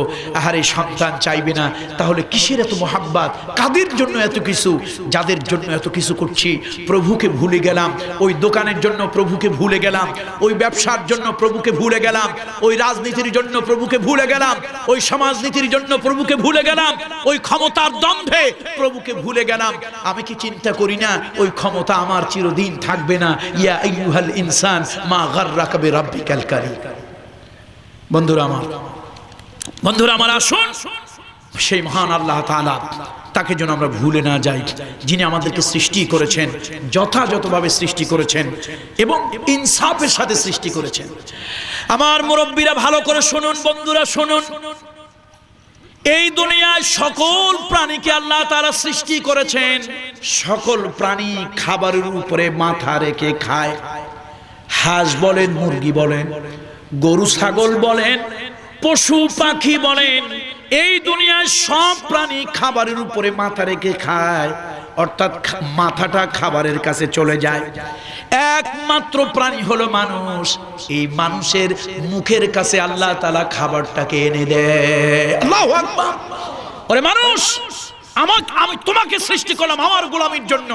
আর এই সন্তান চাইবে না, তাহলে কিসের এত মোহাব্বত? কাদের জন্য এত কিছু? যাদের জন্য এত কিছু করছি, প্রভুকে ভুলে গেলাম, ওই দোকানের জন্য প্রভুকে ভুলে গেলাম, ওই ব্যবসার জন্য প্রভুকে ভুলে গেলাম, ওই রাজনীতির জন্য প্রভুকে ভুলে গেলাম, ওই সমাজনীতির জন্য প্রভুকে ভুলে গেলাম, ওই ক্ষমতার দ্বন্দ্বে প্রভুকে ভুলে গেলাম। আমি কি চিন্তা করি না ওই ক্ষমতা আমার চিরদিন থাকবে না? ইয়া আইয়ুহাল ইনসান মা গাররাকা বিরাব্বিকাল কারীম। বন্ধুরা আমার আসুন সেই মহান আল্লাহ তাআলা, তাকে যেন আমরা ভুলে না যাই, যিনি আমাদেরকে সৃষ্টি করেছেন, যথাযথভাবে সৃষ্টি করেছেন এবং ইনসাফের সাথে সৃষ্টি করেছেন। আমার মুরব্বীরা ভালো করে শুনুন, বন্ধুরা শুনুন, এই দুনিয়ায় সকল প্রাণীকে আল্লাহ তাআলা সৃষ্টি করেছেন। সকল প্রাণী খাবারের উপরে মাথা রেখে খায়। হাঁস বলেন, মুরগি বলেন, গরু ছাগল বলেন, পশু পাখি বলেন, এই দুনিয়ায় সব প্রাণী খাবারের উপরে মাথা রেখে খায়, অর্থাৎ মাথাটা খাবারের কাছে চলে যায়। একমাত্র প্রাণী হলো মানুষ। এই মানুষের মুখের কাছে আল্লাহ তাআলা খাবারটাকে এনে দেয়। আল্লাহু আকবার। ওরে মানুষ, আমি তোমাকে সৃষ্টি করলাম আমার গোলামির জন্য,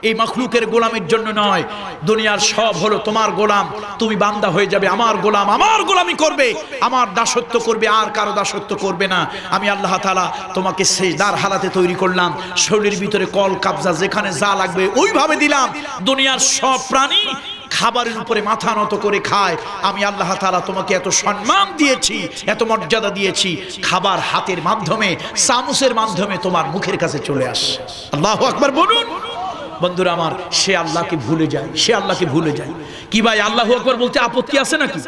এই মাখলুকের গোলামির জন্য নয়। দুনিয়ার সব হলো তোমার গোলাম, তুমি বান্দা হয়ে যাবে আমার গোলাম, আমার গোলামি করবে, আমার দাসত্ব করবে, আর কারো দাসত্ব করবে না। আমি আল্লাহ তাআলা তোমাকে সেজদার হালাতে তৈরি করলাম, শরীরের ভিতরে কল কবজা যেখানে যা লাগবে ওইভাবে দিলাম। দুনিয়ার সব প্রাণী খাবারের উপরে মাথা নত করে খায়। আমি আল্লাহ তাআলা তোমাকে এত সম্মান দিয়েছি, এত মর্যাদা দিয়েছি, খাবার হাতের মাধ্যমে, চামচের মাধ্যমে তোমার মুখের কাছে চলে আসে। আল্লাহু আকবার বলুন। বন্ধুরা আমার, সে আল্লাহকে ভুলে যায়, সে আল্লাহকে ভুলে যায়। কি ভাই, আল্লাহু আকবার বলতে আপত্তি আছে নাকি?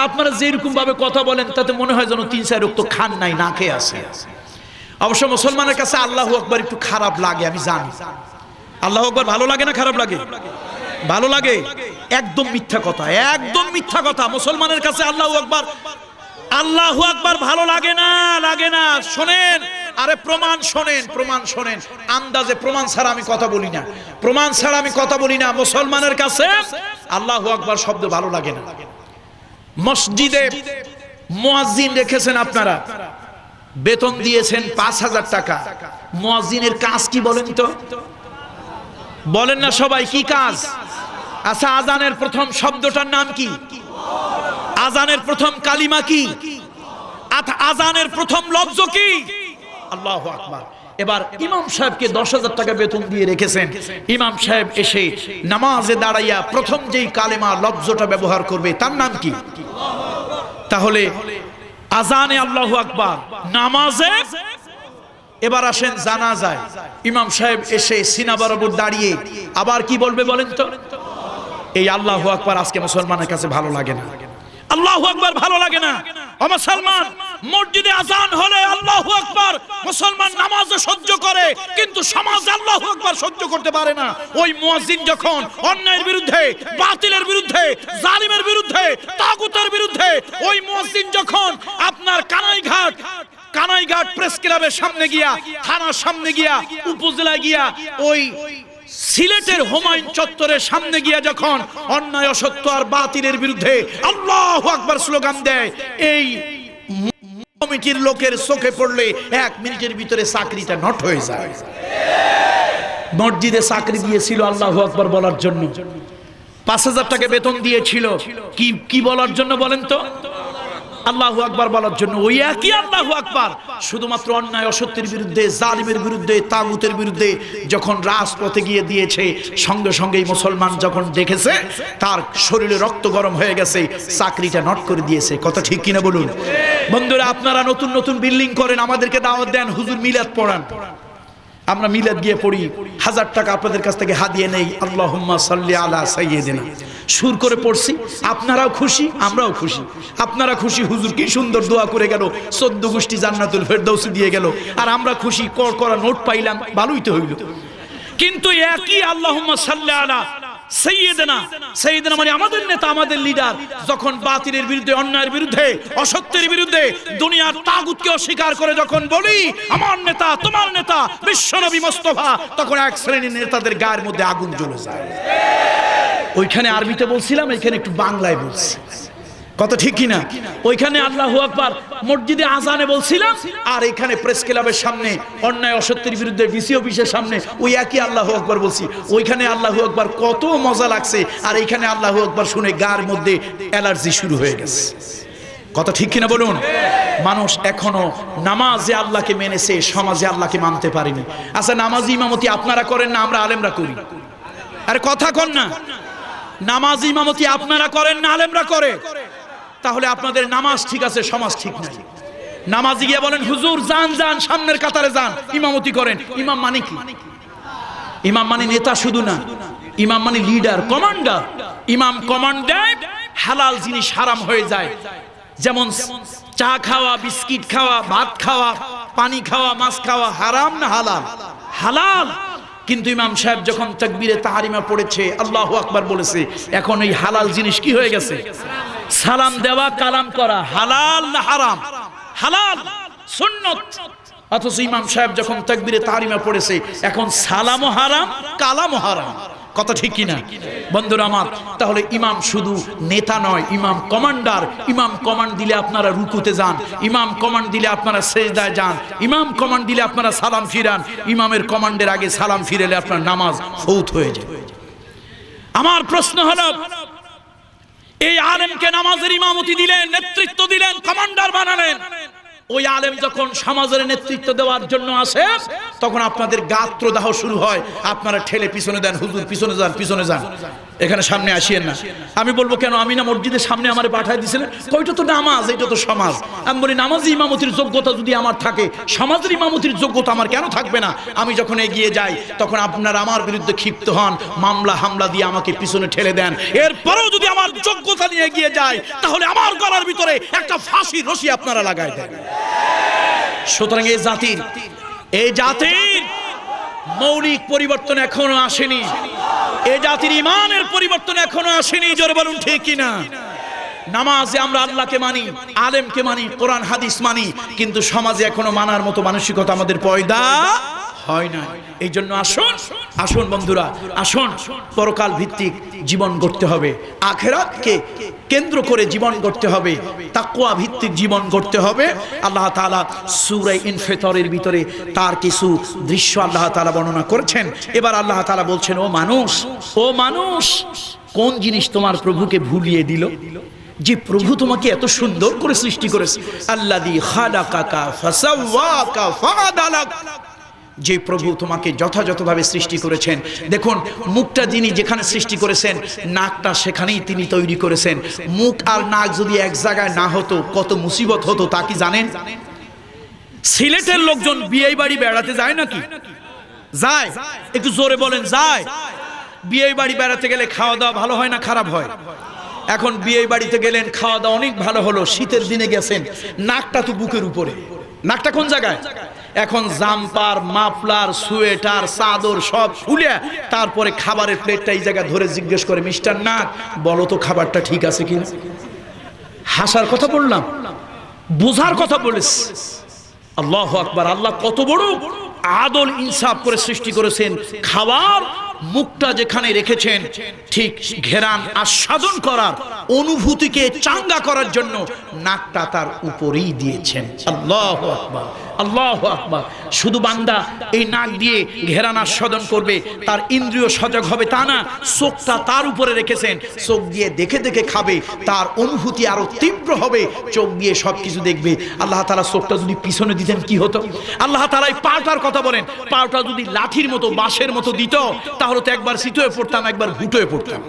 আপনারা যেরকম ভাবে কথা বলেন তাতে মনে হয় যেন 3-4 ওয়াক্ত খান নাই, না খেয়ে আছে। অবশ্য মুসলমানের কাছে আল্লাহু আকবার একটু খারাপ লাগে, আমি জানি। আল্লাহু আকবার ভালো লাগে না খারাপ লাগে? ভালো লাগে। একদম মিথ্যা কথা, একদম মিথ্যা কথা। মুসলমানের কাছে আল্লাহু আকবার, আল্লাহু আকবার ভালো লাগে না, লাগে না। শোনেন, আরে প্রমাণ শোনেন, প্রমাণ শোনেন। আন্দাজে প্রমাণ ছাড়া আমি কথা বলি না, প্রমাণ ছাড়া আমি কথা বলি না। মুসলমানের কাছে আল্লাহু আকবার শব্দ ভালো লাগে না। মসজিদে মুয়াজ্জিন রেখেছেন আপনারা, বেতন দিয়েছেন 5000 টাকা। মুয়াজ্জিনের কাজ কি বলেন তো? বলেন না সবাই, কি কাজ? আচ্ছা, আজানের প্রথম শব্দটার নাম কি? আজানের প্রথম কালিমা কি? আজানের প্রথম লফজ কি? আল্লাহু আকবার। এবার ইমাম সাহেবকে 10,000 টাকা বেতন দিয়ে রেখেছেন। ইমাম সাহেব এসে নামাজে দাঁড়াইয়া প্রথম যেই কালেমা লফজটা ব্যবহার করবে তার নাম কি? তাহলে আজানে আল্লাহু আকবার, নামাজে। এবার আসেন জানাজায়, ইমাম সাহেব এসে সিনা বরাবর দাঁড়িয়ে আবার কি বলবে বলেন তো? এই আল্লাহু আকবার আজকে মুসলমানের কাছে ভালো লাগে না। আল্লাহু আকবার ভালো লাগে না। ও মুসলমান, মসজিদে আজান হলে আল্লাহু আকবার মুসলমান নামাজে সহ্য করে, কিন্তু সমাজে আল্লাহু আকবার সহ্য করতে পারে না। ওই মুয়াজ্জিন যখন অন্যায়ের বিরুদ্ধে, বাতিলের বিরুদ্ধে, জালিমের বিরুদ্ধে, তাগুতের বিরুদ্ধে, ওই মুয়াজ্জিন যখন আপনার কানাইঘাট প্রেস ক্লাবের সামনে গিয়া, থানার সামনে গিয়া, উপজেলায় গিয়া, ওই সিলেটের হুমায়ুন চত্বরের সামনে গিয়া যখন অন্যায়, অসত্য আর বাতিলের বিরুদ্ধে আল্লাহু আকবার স্লোগান দেয়, এই কমিটির লোকের চোখে পড়লে 1 মিনিটের ভিতরে চাকরিটা নট হয়ে যায়। মসজিদে চাকরি দিয়েছিল আল্লাহু আকবার বলার জন্য, 5000 টাকা বেতন দিয়েছিল কি বলার জন্য বলেন তো? আল্লাহু আকবার বলার জন্য। ওই একই আল্লাহু আকবার শুধুমাত্র অন্যায় অসত্যের বিরুদ্ধে, জালিমের বিরুদ্ধে, তাগুতের বিরুদ্ধে যখন রাজপথে গিয়ে দিয়েছে, সঙ্গে সঙ্গেই মুসলমান যখন দেখেছে তার শরীরে রক্ত গরম হয়ে গেছে, চাকরিটা নট করে দিয়েছে। কথা ঠিক কিনা বলুন? বন্ধুরা, আপনারা নতুন নতুন বিল্ডিং করেন, আমাদেরকে দাওয়াত দেন, হুজুর মিলাদ পড়ান। আমরা মিলাদ গিয়ে পড়ি, 1000 টাকা আপনাদের কাছ থেকে হাদিয়া নেই, আল্লাহুম্মা সাল্লি আলা সাইয়্যিদিনা সুর করে পড়ছি। আপনারাও খুশি, আমরাও খুশি। আপনারা খুশি, হুজুর কি সুন্দর দোয়া করে গেল, 14 গোষ্ঠী জান্নাতুল ফেরদাউসে দিয়ে গেল, আর আমরা খুশি করা নোট পাইলাম, ভালোই তো হইল। কিন্তু একই আল্লাহুম্মা সাল্লি আলা সাইয়্যিদিনা, সাইয়্যিদিনা মানে আমাদের নেতা, আমাদের লিডার, যখন বাতিলের বিরুদ্ধে, অন্যায়ের বিরুদ্ধে, অসত্যের বিরুদ্ধে, দুনিয়ার তাগুতকে অস্বীকার করে যখন বলি আমার নেতা, তোমার নেতা বিশ্বনবী মুস্তাফা, তখন এক শ্রেণীর নেতাদের গায়ের মধ্যে আগুন জ্বলে যায়। ওইখানে আরবিতে বলছিলাম, এখানে একটু বাংলায় বলছি, কথা ঠিক কিনা? ওইখানে আল্লাহু আকবার মসজিদে আজানে বলছিলাম, আর এখানে প্রেস ক্লাবের সামনে অন্যায় অসত্যের বিরুদ্ধে ডিসি অফিসের সামনে ওই একই আল্লাহু আকবার বলছি। ওইখানে আল্লাহু আকবার কত মজা লাগছে, আর এইখানে আল্লাহু আকবার শুনে গায়ের মধ্যে অ্যালার্জি শুরু হয়ে গেছে। কথা ঠিক কিনা বলুন? মানুষ এখনো নামাজে আল্লাহকে মেনেছে, সমাজে আল্লাহকে মানতে পারেনি। আচ্ছা, নামাজি ইমামতি আপনারা করেন না আমরা আলেমরা করি? আরে কথা কন না। নামাজি ইমামতি আপনারা করেন না আলেমরা করে? তাহলে আপনাদের নামাজ ঠিক আছে, সমাজ ঠিক নাই। নামাজি গিয়ে বলেন হুজুর যান যান, সামনের কাতারে যান, ইমামতি করেন। ইমাম মানে কি? ইমাম মানে নেতা শুধু না, ইমাম মানে লিডার, কমান্ডার। ইমাম কমান্ড দেয়, হালাল জিনিস হারাম হয়ে যায়। যেমন চা খাওয়া, বিস্কিট খাওয়া, ভাত খাওয়া, পানি খাওয়া, মাছ খাওয়া হারাম না হালাল? হালাল। কিন্তু ইমাম সাহেব যখন তাকবীরে তাহরিমা পড়েছে, আল্লাহু আকবার বলেছে, এখন এই হালাল জিনিস কি হয়ে গেছে? সালাম দেওয়া, কালাম করা হালাল না হারাম? হালাল, সুন্নত। অথচ ইমাম সাহেব যখন তাকবীরে তাহরিমা পড়েছে, এখন সালামও হারাম, কালামও হারাম। কথা ঠিক কিনা বন্ধুরা আমার? তাহলে ইমাম শুধু নেতা নয়, ইমাম কমান্ডার। ইমাম কমান্ড দিলে আপনারা রুকুতে যান, ইমাম কমান্ড দিলে আপনারা সেজদায় যান, ইমাম কমান্ড দিলে আপনারা সালাম ফিরান। ইমামের কমান্ডের আগে সালাম ফিরেলে আপনার নামাজ ফৌত হয়ে যায়। আমার প্রশ্ন হলো, এই আলেমকে নামাজের ইমামতি দিলেন, নেতৃত্ব দিলেন, কমান্ডার বানালেন, ওই আলেম যখন সমাজের নেতৃত্ব দেওয়ার জন্য আসে, তখন আপনাদের গাত্রদাহ শুরু হয়, আপনারা ঠেলে পিছনে দেন, হুজুর পিছনে যান, পিছনে যান, এখানে সামনে আসিয়েন না। আমি বলবো কেন? আমি না মসজিদের সামনে আমারে পাঠিয়ে দিয়েছিলেন, কইটা তো নামাজ, এটা তো সমাজ। আমি বলি নামাজি ইমামতির যোগ্যতা যদি আমার থাকে, সমাজের ইমামতির যোগ্যতা আমার কেন থাকবে না? আমি যখন এগিয়ে যাই, তখন আপনারা আমার বিরুদ্ধে ক্ষিপ্ত হন, মামলা হামলা দিয়ে আমাকে পিছনে ঠেলে দেন। এরপরেও যদি আমার যোগ্যতা নিয়ে এগিয়ে যায়, তাহলে আমার গলার ভিতরে একটা ফাঁসির রশি আপনারা লাগাই দেন। সুতরাং এই জাতির মৌলিক পরিবর্তন এখনো আসেনি, এই জাতির ইমানের পরিবর্তন এখনো আসেনি। জোরে বলুন ঠিক কিনা? নামাজে আমরা আল্লাহকে মানি, আলেমকে মানি, কোরআন হাদিস মানি, কিন্তু সমাজে এখনো মানার মতো মানসিকতা আমাদের পয়দা হয় না। এই জন্য আসুন বন্ধুরা, আসুন পরকাল ভিত্তিক জীবন গড়তে হবে, আখিরাতকে কেন্দ্র করে জীবন গড়তে হবে, তাকওয়া ভিত্তিক জীবন গড়তে হবে। আল্লাহ তাআলা সূরা ইনফিতরের ভিতরে তার কিছু দৃশ্য আল্লাহ তাআলা বর্ণনা করেছেন। এবার আল্লাহ তাআলা বলছেন, ও মানুষ, কোন জিনিস তোমার প্রভুকে ভুলিয়ে দিল? যে প্রভু তোমাকে এত সুন্দর করে সৃষ্টি করেছে, আল্লাযী খালাকাকা ফাসাওয়াকা ফাআদালাক, যে প্রভু তোমাকে যথাযথভাবে সৃষ্টি করেছেন। দেখুন, মুখটা যিনি যেখানে সৃষ্টি করেছেন, নাকটা সেখানেই তিনি তৈরি করেছেন। মুখ আর নাক যদি এক জায়গায় না হতো, কত মুসিবত হতো তা কি জানেন? সিলেটের লোকজন বিয়ে বাড়ি বেড়াতে যায় নাকি? যায়? একটু জোরে বলেন, যায়? বিয়ে বাড়ি বেড়াতে গেলে খাওয়া দাওয়া ভালো হয় না খারাপ হয়? এখন বিয়ে বাড়িতে গেলেন, খাওয়া দাওয়া অনেক ভালো হলো, শীতের দিনে গেছেন, নাকটা তো বুকের উপরে, নাকটা কোন জায়গায়? এখন জাম্পার, মাফলার, সোয়েটার, চাদর সব খুলে তারপরে খাবারের প্লেটটা এই জায়গায় ধরে জিজ্ঞেস করে, মিস্টার নাক, বলো তো খাবারটা ঠিক আছে কিনা? হাসার কথা বললাম, বোঝার কথা বলেছ। আল্লাহু আকবার! আল্লাহ কত বড় আদল ইনসাফ করে সৃষ্টি করেছেন। খাবার মুখটা যেখানে রেখেছেন, ঠিক ঘেরান আস্বাদন করার, অনুভূতিকে চাঙ্গা করার জন্য নাকটা তার উপরেই দিয়েছেন। আল্লাহু আকবার, আল্লাহু আকবার! শুধু বান্দা এই নাক দিয়ে ঘেরান আস্বাদন করবে, তার ইন্দ্রিয় সজাগ হবে তা না, চোখটা তার উপরে রেখেছেন, চোখ দিয়ে দেখে দেখে খাবে, তার অনুভূতি আরো তীব্র হবে, চোখ দিয়ে সবকিছু দেখবে। আল্লাহ তাআলা চোখটা যদি পিছনে দিতেন কি হতো? আল্লাহ তাআলা এই পাটার কথা বলেন, পাটা যদি লাঠির মতো, বাঁশের মতো দিত, তাহলে তো একবার সিট হয়ে পড়তাম, একবার ঘুটো হয়ে পড়তাম।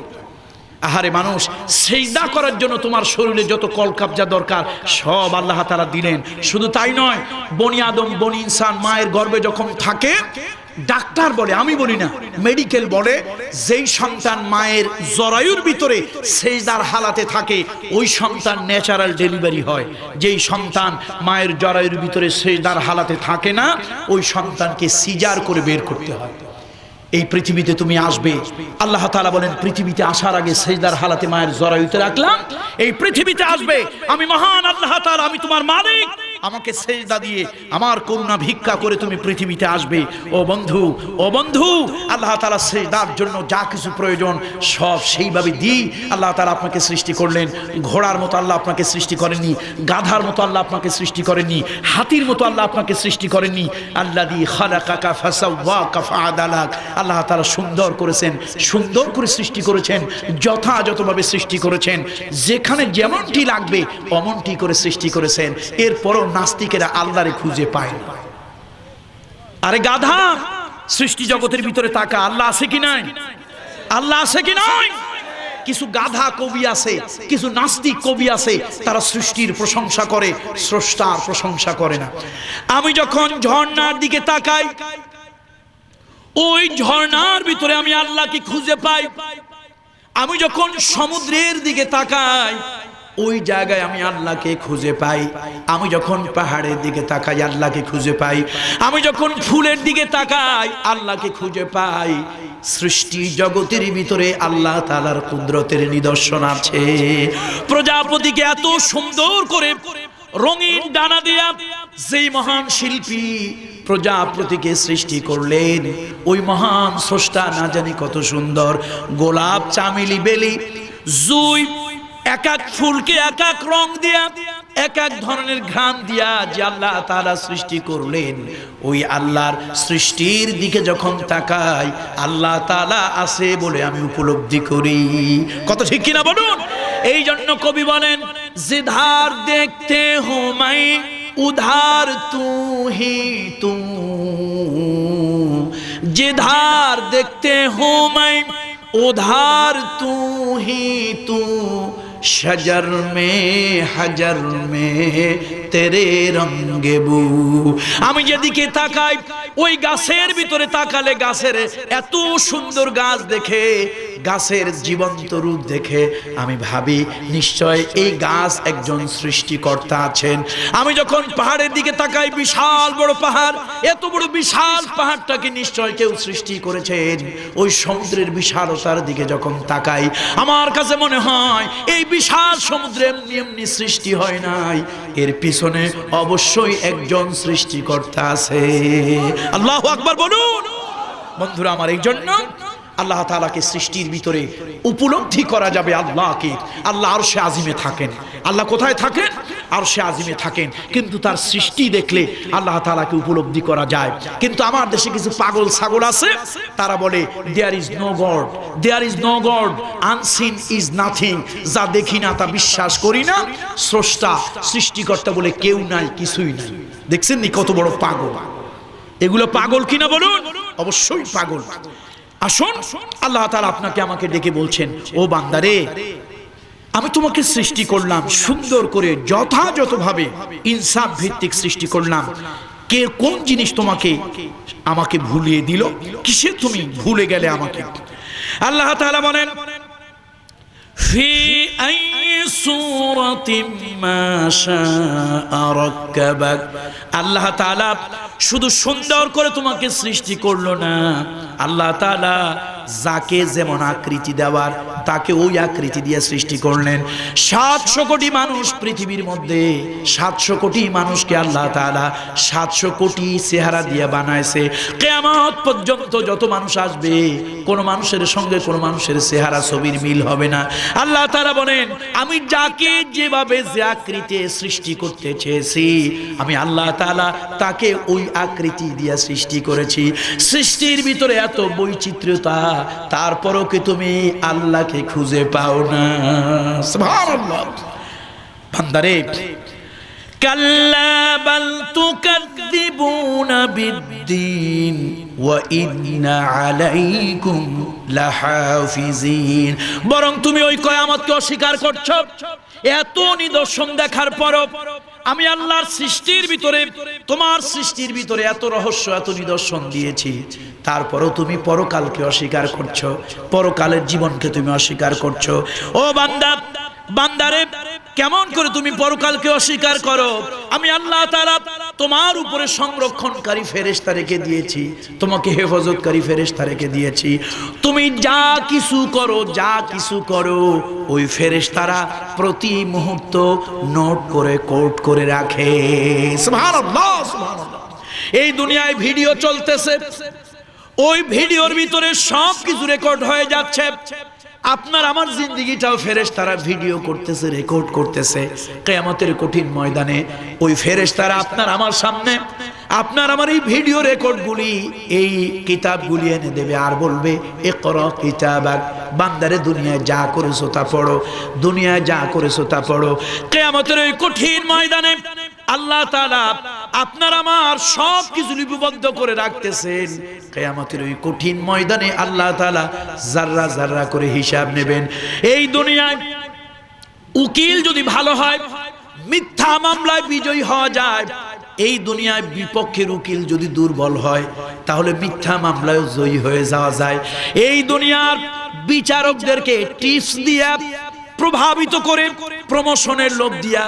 আহারে মানুষ, সিজদা করার জন্য তোমার শরীরে যত কলকবজা দরকার সব আল্লাহ তাআলা দিলেন। শুধু তাই নয়, বনি আদম বনি ইনসান মায়ের গর্ভে যখন থাকে, ডাক্তার বলে, আমি বলি না, মেডিকেল বলে, যেই সন্তান মায়ের জরায়ুর ভিতরে সিজদার হালাতে থাকে ওই সন্তান ন্যাচারাল ডেলিভারি হয়। যেই সন্তান মায়ের জরায়ুর ভিতরে সিজদার হালাতে থাকে না ওই সন্তানকে সিজার করে বের করতে হয়। এই পৃথিবীতে তুমি আসবে, আল্লাহ তাআলা বলেন পৃথিবীতে আসার আগে সিজদার হালাতে মায়ের জরায়ুতে রাখলাম। এই পৃথিবীতে আসবে, আমি মহান আল্লাহ তাআলা, আমি তোমার মালিক, আমাকে সিজদা দিয়ে আমার করুণা ভিক্ষা করে তুমি পৃথিবীতে আসবে। ও বন্ধু, ও বন্ধু, আল্লাহ তাআলা সিজদার জন্য যা কিছু প্রয়োজন সব সেইভাবে দিয়ে আল্লাহ তাআলা আপনাকে সৃষ্টি করলেন। ঘোড়ার মতো আল্লাহ আপনাকে সৃষ্টি করেননি, গাধার মতো আল্লাহ আপনাকে সৃষ্টি করেননি, হাতির মতো আল্লাহ আপনাকে সৃষ্টি করেননি। আল্লাযী খালাকাকা ফাসাওয়াকা ফাআদালাক, আল্লাহ তাআলা সুন্দর করেছেন, সুন্দর করে সৃষ্টি করেছেন, যথাযথভাবে সৃষ্টি করেছেন, যেখানে যেমনটি লাগবে অমনটি করে সৃষ্টি করেছেন। এরপরও নাস্তিকেরা আল্লাহরে খুঁজে পায়। আরে গাধা, সৃষ্টি জগতের ভিতরে তাকা, আল্লাহ আছে কি নাই? আল্লাহ আছে কি নাই? কিছু গাধা কবি আছে, কিছু নাস্তিক কবি আছে, তারা সৃষ্টির প্রশংসা করে, স্রষ্টার প্রশংসা করে না। আমি যখন ঝর্ণার দিকে তাকাই, ওই ঝর্ণার ভিতরে আমি আল্লাহকে খুঁজে পাই। আমি যখন সমুদ্রের দিকে তাকাই, ওই জায়গায় আমি আল্লাহকে খুঁজে পাই। আমি যখন পাহাড়ের দিকে তাকাই আল্লাহকে খুঁজে পাই। আমি যখন ফুলের দিকে তাকাই আল্লাহকে খুঁজে পাই। সৃষ্টি জগতের ভিতরে আল্লাহ তাআলার কুদরতের নিদর্শন আছে। প্রজাপতিকে এত সুন্দর করে রঙিন ডানা দিয়া যেই মহান শিল্পী প্রজাপতিকে সৃষ্টি করলেন, ওই মহান স্রষ্টা না জানি কত সুন্দর গোলাপ, চামেলি, বেলি, জুই, এক এক ফুলকে এক এক রং দিয়া, এক এক ধরনের ঘ্রাণ দিয়া যে আল্লাহ তাআলা সৃষ্টি করলেন, ওই আল্লাহর সৃষ্টির দিকে যখন তাকাই আল্লাহ তাআলা আছে বলে আমি উপলব্ধি করি। কত ঠিক কিনা বলুন? এই জন্য কবি বলেন, জিধার দেখতে হো মাই উধার তু হি তু, जिधार देखते हो मैं उधार तू ही तू, शजर में हजर में तेरे रंगे बू। আমি যেদিকে তাকাই ওই গাছের ভিতরে তাকালে গাছের এত সুন্দর গাছ দেখে, গাছের জীবন্ত রূপ দেখে আমি ভাবি নিশ্চয় এই গাছ একজন সৃষ্টিকর্তা আছেন। আমি যখন পাহাড়ের দিকে তাকাই, বিশাল বড় পাহাড়, এত বড় বিশাল পাহাড়টাকে নিশ্চয় কেউ সৃষ্টি করেছেন। ওই সমুদ্রের বিশালতার দিকে যখন তাকাই আমার কাছে মনে হয় এই বিশাল সমুদ্রে এমনি এমনি সৃষ্টি হয় নাই, এর পিছনে অবশ্যই একজন সৃষ্টিকর্তা আছে। আল্লাহু আকবার বলুন। বন্ধুরা আমার, এই জন্য আল্লাহ তাআলাকে সৃষ্টির ভিতরে উপলব্ধি করা যাবে আল্লাহকে। আল্লাহ আরশে আজিমে থাকেন। আল্লাহ কোথায় থাকেন? আরশে আজিমে থাকেন। কিন্তু তার সৃষ্টি দেখলে আল্লাহ তাআলাকে উপলব্ধি করা যায়। কিন্তু আমার দেশে কিছু পাগল ছাগল আছে, তারা বলে there is no God, there is no God, unseen is nothing, যা দেখি না তা বিশ্বাস করি না, স্রষ্টা সৃষ্টিকর্তা বলে কেউ নাই, কিছুই নাই। দেখছেন নি কত বড় পাগল? এগুলো পাগল কিনা বলুন? অবশ্যই পাগল। আসুন, আল্লাহ তাআলা আপনাকে আমাকে ডেকে বলছেন, ও বান্দারে, আমি তোমাকে সৃষ্টি করলাম সুন্দর করে, যথাযথভাবে ইনসাফ ভিত্তিক সৃষ্টি করলাম। কে কোন জিনিস তোমাকে আমাকে ভুলিয়ে দিল? কিসে তুমি ভুলে গেলে আমাকে? আল্লাহ তাআলা বলেন, ফি আই সূরাতিন মা শাআ রাক্কাবাক। আল্লাহ তাআলা শুধু সুন্দর করে তোমাকে সৃষ্টি করলো না, আল্লাহ তাআলা যাকে যেমন আকৃতি দেওয়ার তাকে ওই আকৃতি দিয়ে সৃষ্টি করলেন। 700 কোটি মানুষ পৃথিবীর মধ্যে, 700 কোটি মানুষকে আল্লাহ তাআলা 700 কোটি চেহারা দিয়ে বানাইছে। কিয়ামত পর্যন্ত যত মানুষ আসবে কোন মানুষের সঙ্গে কোন মানুষের চেহারা ছবির মিল হবে না। আল্লাহ তাআলা বলেন, আমি যাকে যেভাবে যে আকৃতি সৃষ্টি করতে চেয়েছি আমি আল্লাহ তাআলা তাকে ওই আকৃতি দিয়ে সৃষ্টি করেছি। সৃষ্টির ভিতরে এত বৈচিত্র্যতা, তারপরও কি তুমি আল্লাহকে খুঁজে পাও না? সুবহানাল্লাহ। বান্দারে, কাল্লা বাল তুকাযযিবুনা বিদ্দীন, ওয়া ইন্না আলাইকুম লাহাফিজিন। বরং তুমি ওই কিয়ামতকে অস্বীকার করছো। এত নিদর্শন দেখার পরও আমি আল্লাহর সৃষ্টির ভিতরে, তোমার সৃষ্টির ভিতরে এত রহস্য, এত নিদর্শন দিয়েছি, তারপরও তুমি পরকালকে অস্বীকার করছো, পরকালের জীবনকে তুমি অস্বীকার করছো। ও বান্দা, বান্দারে, কেমন করে তুমি পরকালকে অস্বীকার করো? আমি আল্লাহ তাআলা তোমার উপরে সংরক্ষণকারী ফেরেশতা রেখে দিয়েছি, তোমাকে হেফাজতকারী ফেরেশতা রেখে দিয়েছি। তুমি যা কিছু করো, যা কিছু করো, ওই ফেরেশতারা প্রতি মুহূর্ত নোট করে কোট করে রাখে। সুবহানাল্লাহ, সুবহানাল্লাহ। এই দুনিয়ায় ভিডিও চলতেছে, ওই ভিডিওর ভিতরে সব কিছু রেকর্ড হয়ে যাচ্ছে। আপনার আমার জিন্দেগিটাও ফেরেশতারা ভিডিও করতেছে, রেকর্ড করতেছে। কিয়ামতের কঠিন ময়দানে ওই ফেরেশতারা আপনার আমার সামনে, আপনার আমার এই ভিডিও রেকর্ডগুলি, এই কিতাবগুলি এনে দেবে আর বলবে, ইকরা কিতাবাক, বান্দারে দুনিয়ায় যা করেছো তা পড়ো, দুনিয়ায় যা করেছো তা পড়ো। কিয়ামতের ওই কঠিন ময়দানে আল্লাহ তাআলা আপনার আমার সব কিছু লিপিবদ্ধ করে রাখতেছেন। কিয়ামতের ওই কঠিন ময়দানে আল্লাহ তাআলা জাররা জাররা করে হিসাব নেবেন। এই দুনিয়ায় উকিল যদি ভালো হয়, মিথ্যা মামলায় বিজয়ী হওয়া যায়। এই দুনিয়ায় বিপক্ষের উকিল যদি দুর্বল হয়, তাহলে মিথ্যা মামলায় জয়ী হয়ে যাওয়া যায়। এই দুনিয়ার বিচারকদেরকে টিপস দিয়া, প্রভাবিত করে, প্রমোশনের লোভ দিয়া,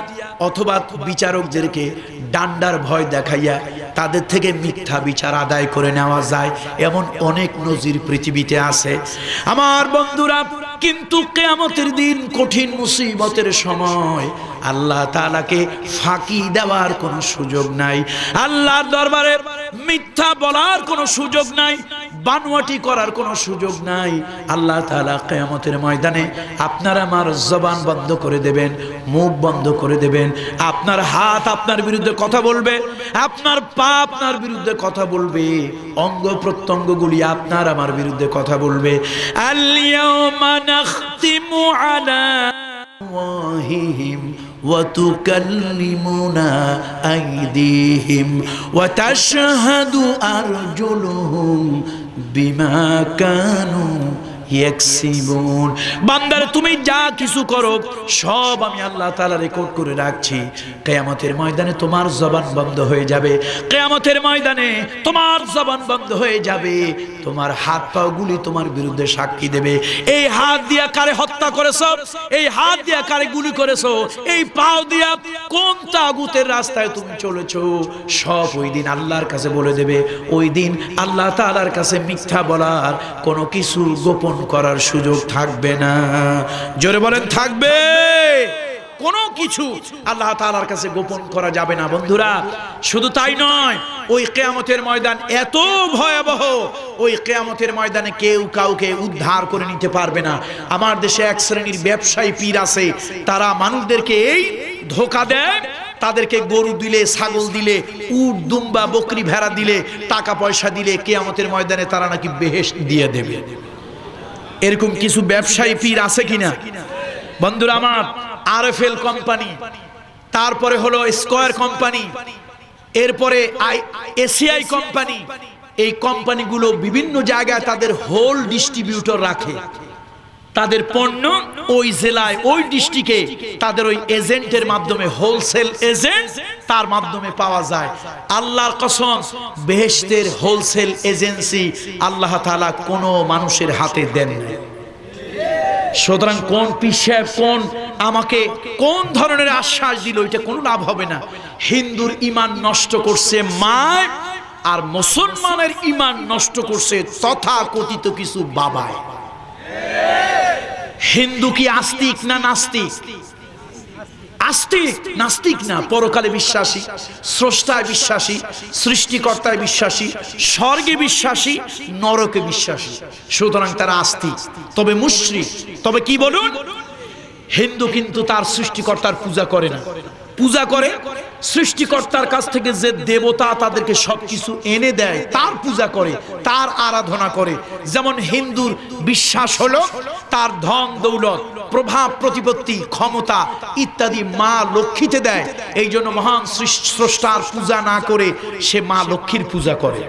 অথবা বিচারকদেরকে ডান্ডার ভয় দেখাইয়া তাদের থেকে মিথ্যা বিচার আদায় করে নেওয়া যায়, এমন অনেক নজির পৃথিবীতে আছে আমার বন্ধুরা। কিন্তু কিয়ামতের দিন, কঠিন মুসিবতের সময় আল্লাহ তাআলাকে ফাঁকি দেওয়ার কোনো সুযোগ নাই, আল্লাহর দরবারে মিথ্যা বলার কোনো সুযোগ নাই, বানোয়াটি করার কোনো সুযোগ নাই। আল্লাহ তাআলা কিয়ামতের ময়দানে আপনার আমার জবান বন্ধ করে দেবেন, মুখ বন্ধ করে দেবেন। আপনার হাত আপনার বিরুদ্ধে কথা বলবে, আপনার পা আপনার বিরুদ্ধে কথা বলবে, অঙ্গ প্রত্যঙ্গগুলি আপনার আমার বিরুদ্ধে কথা বলবে। আল ইয়াউমা নাখতিমু আলা আফওয়াহিহিম ওয়া তুকাল্লিমুনা আইদিহিম ওয়া তাশহাদু আরজুলুহুম বিমা কানু ইয়াকসিবুন। বান্দারে, তুমি যা কিছু করো সব আমি আল্লাহ তাআলা রেকর্ড করে রাখছি। কিয়ামতের ময়দানে তোমার জবান বন্ধ হয়ে যাবে, কিয়ামতের ময়দানে তোমার জবান বন্ধ হয়ে যাবে। তোমার হাত পাগুলি তোমার বিরুদ্ধে সাক্ষী দেবে। এই হাত দিয়া কারে হত্যা করেছো, এই হাত দিয়া কারে গুলি করেছো, এই পাও দিয়া কোন তাগুতের রাস্তায় তুমি চলেছো, সব ওই দিন আল্লাহর কাছে বলে দেবে। ওই দিন আল্লাহ তাআলার কাছে মিথ্যা বলার কোনো কিছু গোপন করার সুযোগ থাকবে না। জোরে বলেন, থাকবে? কোনো কিছু আল্লাহ তাআলার কাছে গোপন করা যাবে না। বন্ধুরা, শুধু তাই নয়, ওই কিয়ামতের ময়দান এত ভয়াবহ, ওই কিয়ামতের ময়দানে কেউ কাউকে উদ্ধার করে নিতে পারবে না। আমার দেশে এক শ্রেণীর ব্যবসায়ী পীর আছে, তারা মানুষদেরকে এই ধোঁকা দেয়, তাদেরকে গরু দিলে, ছাগল দিলে, উট, দুম্বা, বকরি, ভেড়া দিলে, টাকা পয়সা দিলে কিয়ামতের ময়দানে তারা নাকি বেহেশত দিয়ে দেবে। এরকম কিছু ব্যবসায়ী পীর আছে কিনা? বন্ধুরা আমার, আরএফএল কোম্পানি, তারপরে হলো স্কয়ার কোম্পানি, এরপরে এসিআই কোম্পানি, এই কোম্পানিগুলো বিভিন্ন জায়গায় তাদের হোল ডিস্ট্রিবিউটর রাখে। তাদের পণ্য ওই জেলায়, ওই ডিস্ট্রিক্টে তাদের ওই এজেন্টের মাধ্যমে, হোলসেল এজেন্ট, তার মাধ্যমে পাওয়া যায়। আল্লাহর কসম, বেহেশতের হোলসেল এজেন্সি আল্লাহ তাআলা কোনো মানুষের হাতে দেন না। সুতরাং কোন পিসাব, কোন আমাকে কোন ধরনের আশ্বাস দিল, এটা কোনো লাভ হবে না। হিন্দুর ঈমান নষ্ট করছে মায়, আর মুসলমানের ঈমান নষ্ট করছে তথাকথিত কিছু বাবায়। হিন্দু কি আস্তিক না নাস্তিক? আস্তিক, নাস্তিক না। পরকালে বিশ্বাসী, স্রষ্টায় বিশ্বাসী, সৃষ্টিকর্তায় বিশ্বাসী, স্বর্গে বিশ্বাসী, নরকে বিশ্বাসী। সুতরাং তারা আস্তিক। তবে মুশরিক, তবে কি বলুন, হিন্দু কিন্তু তার সৃষ্টিকর্তার পূজা করে না। পূজা করে সৃষ্টিকর্তার কাছ থেকে যে দেবতা তাদেরকে সবকিছু এনে দেয়, তার পূজা করে, তার আরাধনা করে। যেমন হিন্দুর বিশ্বাস হলো তার ধন দৌলত, প্রভাব প্রতিপত্তি, ক্ষমতা ইত্যাদি মা লক্ষ্মীতে দেয়। এই জন্য মহান স্রষ্টার পূজা না করে সে মা লক্ষ্মীর পূজা করে।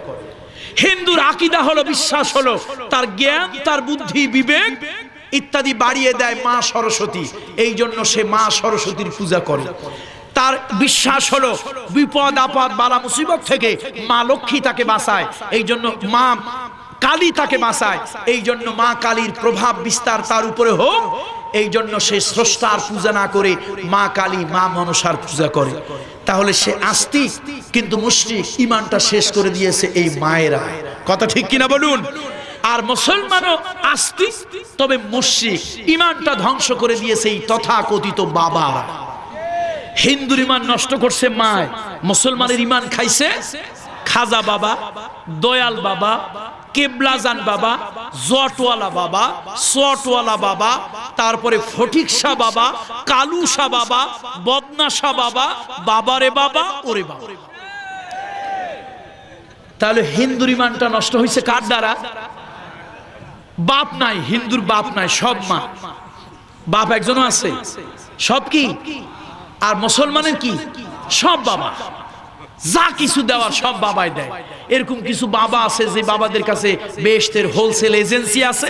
হিন্দুর আকীদা হলো, বিশ্বাস হলো তার জ্ঞান, তার বুদ্ধি, বিবেক ইত্যাদি বাড়িয়ে দেয় মা সরস্বতী, এই জন্য সে মা সরস্বতীর পূজা করে। তার বিশ্বাস হলো বিপদ আপদ বালা মুসিবত থেকে মা লক্ষ্মী তাকে বাঁচায়, এই জন্য মা কালী তাকে বাঁচায়, এই জন্য মা কালীর প্রভাব বিস্তার তার উপরে হোক, এই জন্য সে স্রষ্টার পূজা না করে মা কালী মা মনসার পূজা করে। তাহলে সে আস্তিক কিন্তু মুশরিক, ইমানটা শেষ করে দিয়েছে এই মায়েরা। কথা ঠিক কিনা বলুন? আর মুসলমানও আস্তিক তবে মুশরিক, ইমানটা ধ্বংস করে দিয়েছে এই তথাকথিত বাবারা। হিন্দুর ইমান নষ্ট করছে মায়, মুসলমানের ইমান খাইছে খাজা বাবা, দয়াল বাবা, কেবলাজান বাবা, জটওয়ালা বাবা, সোয়াটওয়ালা বাবা, তারপরে ফটিক শাহ বাবা, কালু শাহ বাবা, বদনা শাহ বাবা, বাবারে বাবা, ওরে বাবা। তাহলে হিন্দুর ইমানটা নষ্ট হয়েছে কার দ্বারা? বাপ নাই, হিন্দুর বাপ নাই, সব মা। বাপ একজনও আছে, সব কি? আর মুসলমানের কি? সব বাবা, যা কিছু দেওয়ার সব বাবাই দেয়। এরকম কিছু বাবা আছে যে বাবাদের কাছে বেহেশতের হোলসেল এজেন্সি আছে,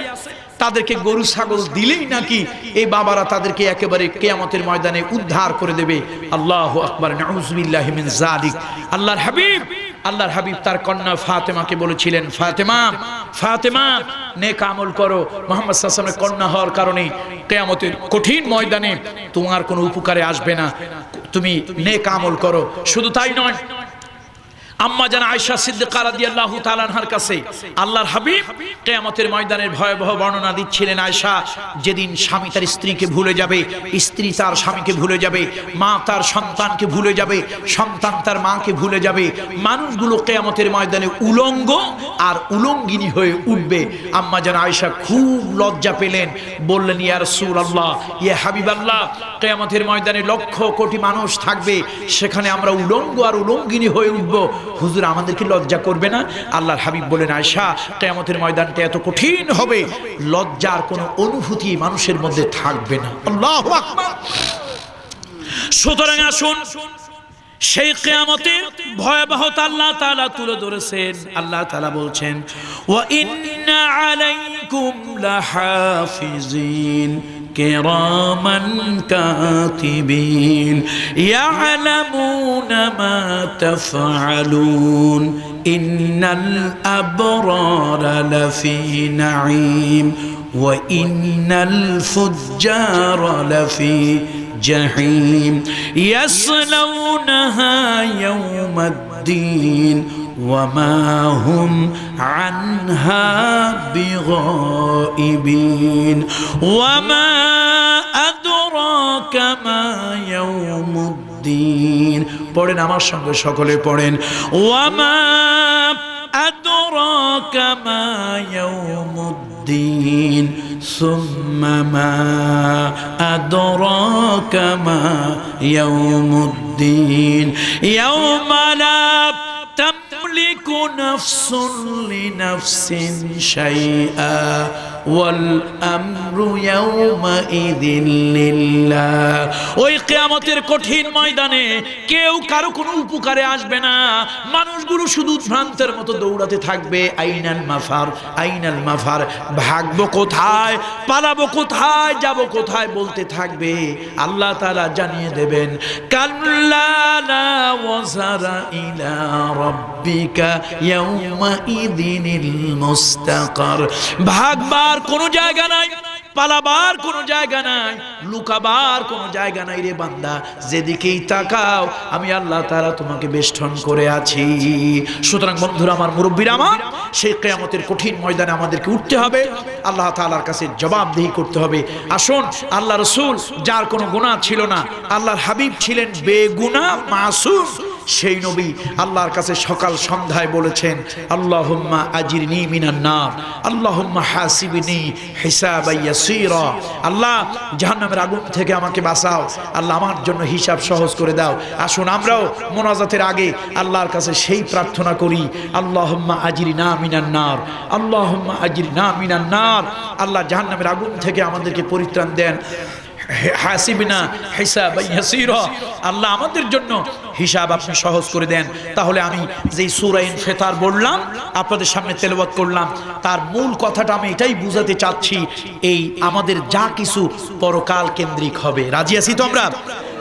তাদেরকে গরু ছাগল দিলেই নাকি এই বাবারা তাদেরকে একেবারে কিয়ামতের ময়দানে উদ্ধার করে দেবে। আল্লাহু আকবার, নাউযুবিল্লাহি মিন যালিক। আল্লাহর হাবিব তার কন্যা ফাতেমাকে বলেছিলেন, ফাতেমা ফাতেমা নেক আমল করো। মুহাম্মদ সাল্লাল্লাহু আলাইহি ওয়াসাল্লামের কন্যা হওয়ার কারণে কিয়ামতের কঠিন ময়দানে তোমার কোনো উপকারে আসবে না, তুমি নেক আমল করো। শুধু তাই নয়, আম্মা জান আয়েশা সিদ্দিকা রাদিয়াল্লাহু তাআলা আনহার কাছে আল্লাহর হাবিব কিয়ামতের ময়দানের ভয়াবহ বর্ণনা দিচ্ছিলেন। আয়েশা, যেদিন স্বামী তার স্ত্রীকে ভুলে যাবে, স্ত্রী তার স্বামীকে ভুলে যাবে, মা তার সন্তানকে ভুলে যাবে, সন্তান তার মাকে ভুলে যাবে, মানুষগুলো কিয়ামতের ময়দানে উলঙ্গ আর উলঙ্গিনী হয়ে উঠবে। আম্মা জান আয়েশা খুব লজ্জা পেলেন, বললেন, ইয়া রাসূলুল্লাহ, ইয়া হাবিবাল্লাহ, কিয়ামতের ময়দানে লক্ষ কোটি মানুষ থাকবে, সেখানে আমরা উলঙ্গ আর উলঙ্গিনী হয়ে উঠব, হুজুর আমাদেরকে লজ্জা করবে না? আল্লাহর হাবিব বলেন, আয়েশা, কিয়ামতের ময়দানটা এত কঠিন হবে, লজ্জার কোনো অনুভূতি মানুষের মধ্যে থাকবে না। আল্লাহু আকবার। সুতরাং আসুন, সেই কিয়ামতের ভয়াবহতা আল্লাহ তাআলা তুলে ধরেছেন। আল্লাহ তাআলা বলছেন, ওয়া ইন্না আলাইকুম লাহাফিজিন কিরামান কাতিবিন ইয়ালামুনা মা তাফআলুন ইন্নাল আবরারা লাফি নাঈম ওয়া ইন্নাল ফুজ্জারা লাফি جحيم يصلونها يوم الدين وما هم عنها بغائبين وما أدراك ما يوم الدين পড়েন আমার সঙ্গে, সকলে পড়েন, وما أدراك ما يوم الدين ثم ما أدراك ما يوم الدين يوم لا تملك نفس لنفس شيئا والأمر يومئذ لله। ওই কিয়ামতের কঠিন ময়দানে কেউ কারো কোনো উপকারে আসবে না, মানুষগুলো শুধু ভ্রান্তের মতো দৌড়াতে থাকবে। আইনাল মাফার, আইনাল মাফার, ভাগবো কোথায়, পালাবো কোথায়, যাব কোথায় বলতে থাকবে। আল্লাহ তাআলা জানিয়ে দেবেন, কাল্লা লা ওয়াজারা ইলা রাব্বিকা ইয়াউমাইযিনিল মুস্তাকার। ভাগবার কোনো জায়গা নাই, পালাবার কোনো জায়গা নাই, লুকাবার কোনো জায়গা নাই রে বান্দা, যেদিকেই তাকাও আমি আল্লাহ তাআলা তোমাকে বেষ্টন করে আছি। সুতরাং বন্ধুরা আমার, মুরব্বীরা আমার, সেই কিয়ামতের কঠিন ময়দানে আমাদেরকে উঠতে হবে, আল্লাহ তাআলার কাছে জবাবদিহি করতে হবে। আসুন, আল্লাহ রাসূল যার কোনো গুনাহ ছিল না, আল্লাহর হাবিব ছিলেন বেগুনাহ মাসুম, সেই নবী আল্লাহর কাছে সকাল সন্ধ্যায় বলেছেন, আল্লাহুম্মা আজিরনি মিনান নার, আল্লাহুম্মা হাসিবনি হিসাবান ইয়াসীরা। আল্লাহ, জাহান্নামের আগুন থেকে আমাকে বাঁচাও, আল্লাহ আমার জন্য হিসাব সহজ করে দাও। আসুন আমরাও মোনাজাতের আগে আল্লাহর কাছে সেই প্রার্থনা করি, আল্লাহুম্মা আজিরনা মিনান নার, আল্লাহুম্মা আজিরনা মিনান নার। আল্লাহ জাহান্নামের আগুন থেকে আমাদেরকে পরিত্রাণ দেন, হাসিবনা হিসাবান ইয়াসীরা, আল্লাহ আমাদের জন্য হিসাব আপনি সহজ করে দেন। তাহলে আমি যেই সূরা ইনফিতার বললাম, আপনাদের সামনে তেলাওয়াত করলাম, তার মূল কথাটা আমি এটাই বুঝাতে চাচ্ছি, এই আমাদের যা কিছু পরকাল কেন্দ্রিক হবে। রাজি আছি তো আমরা?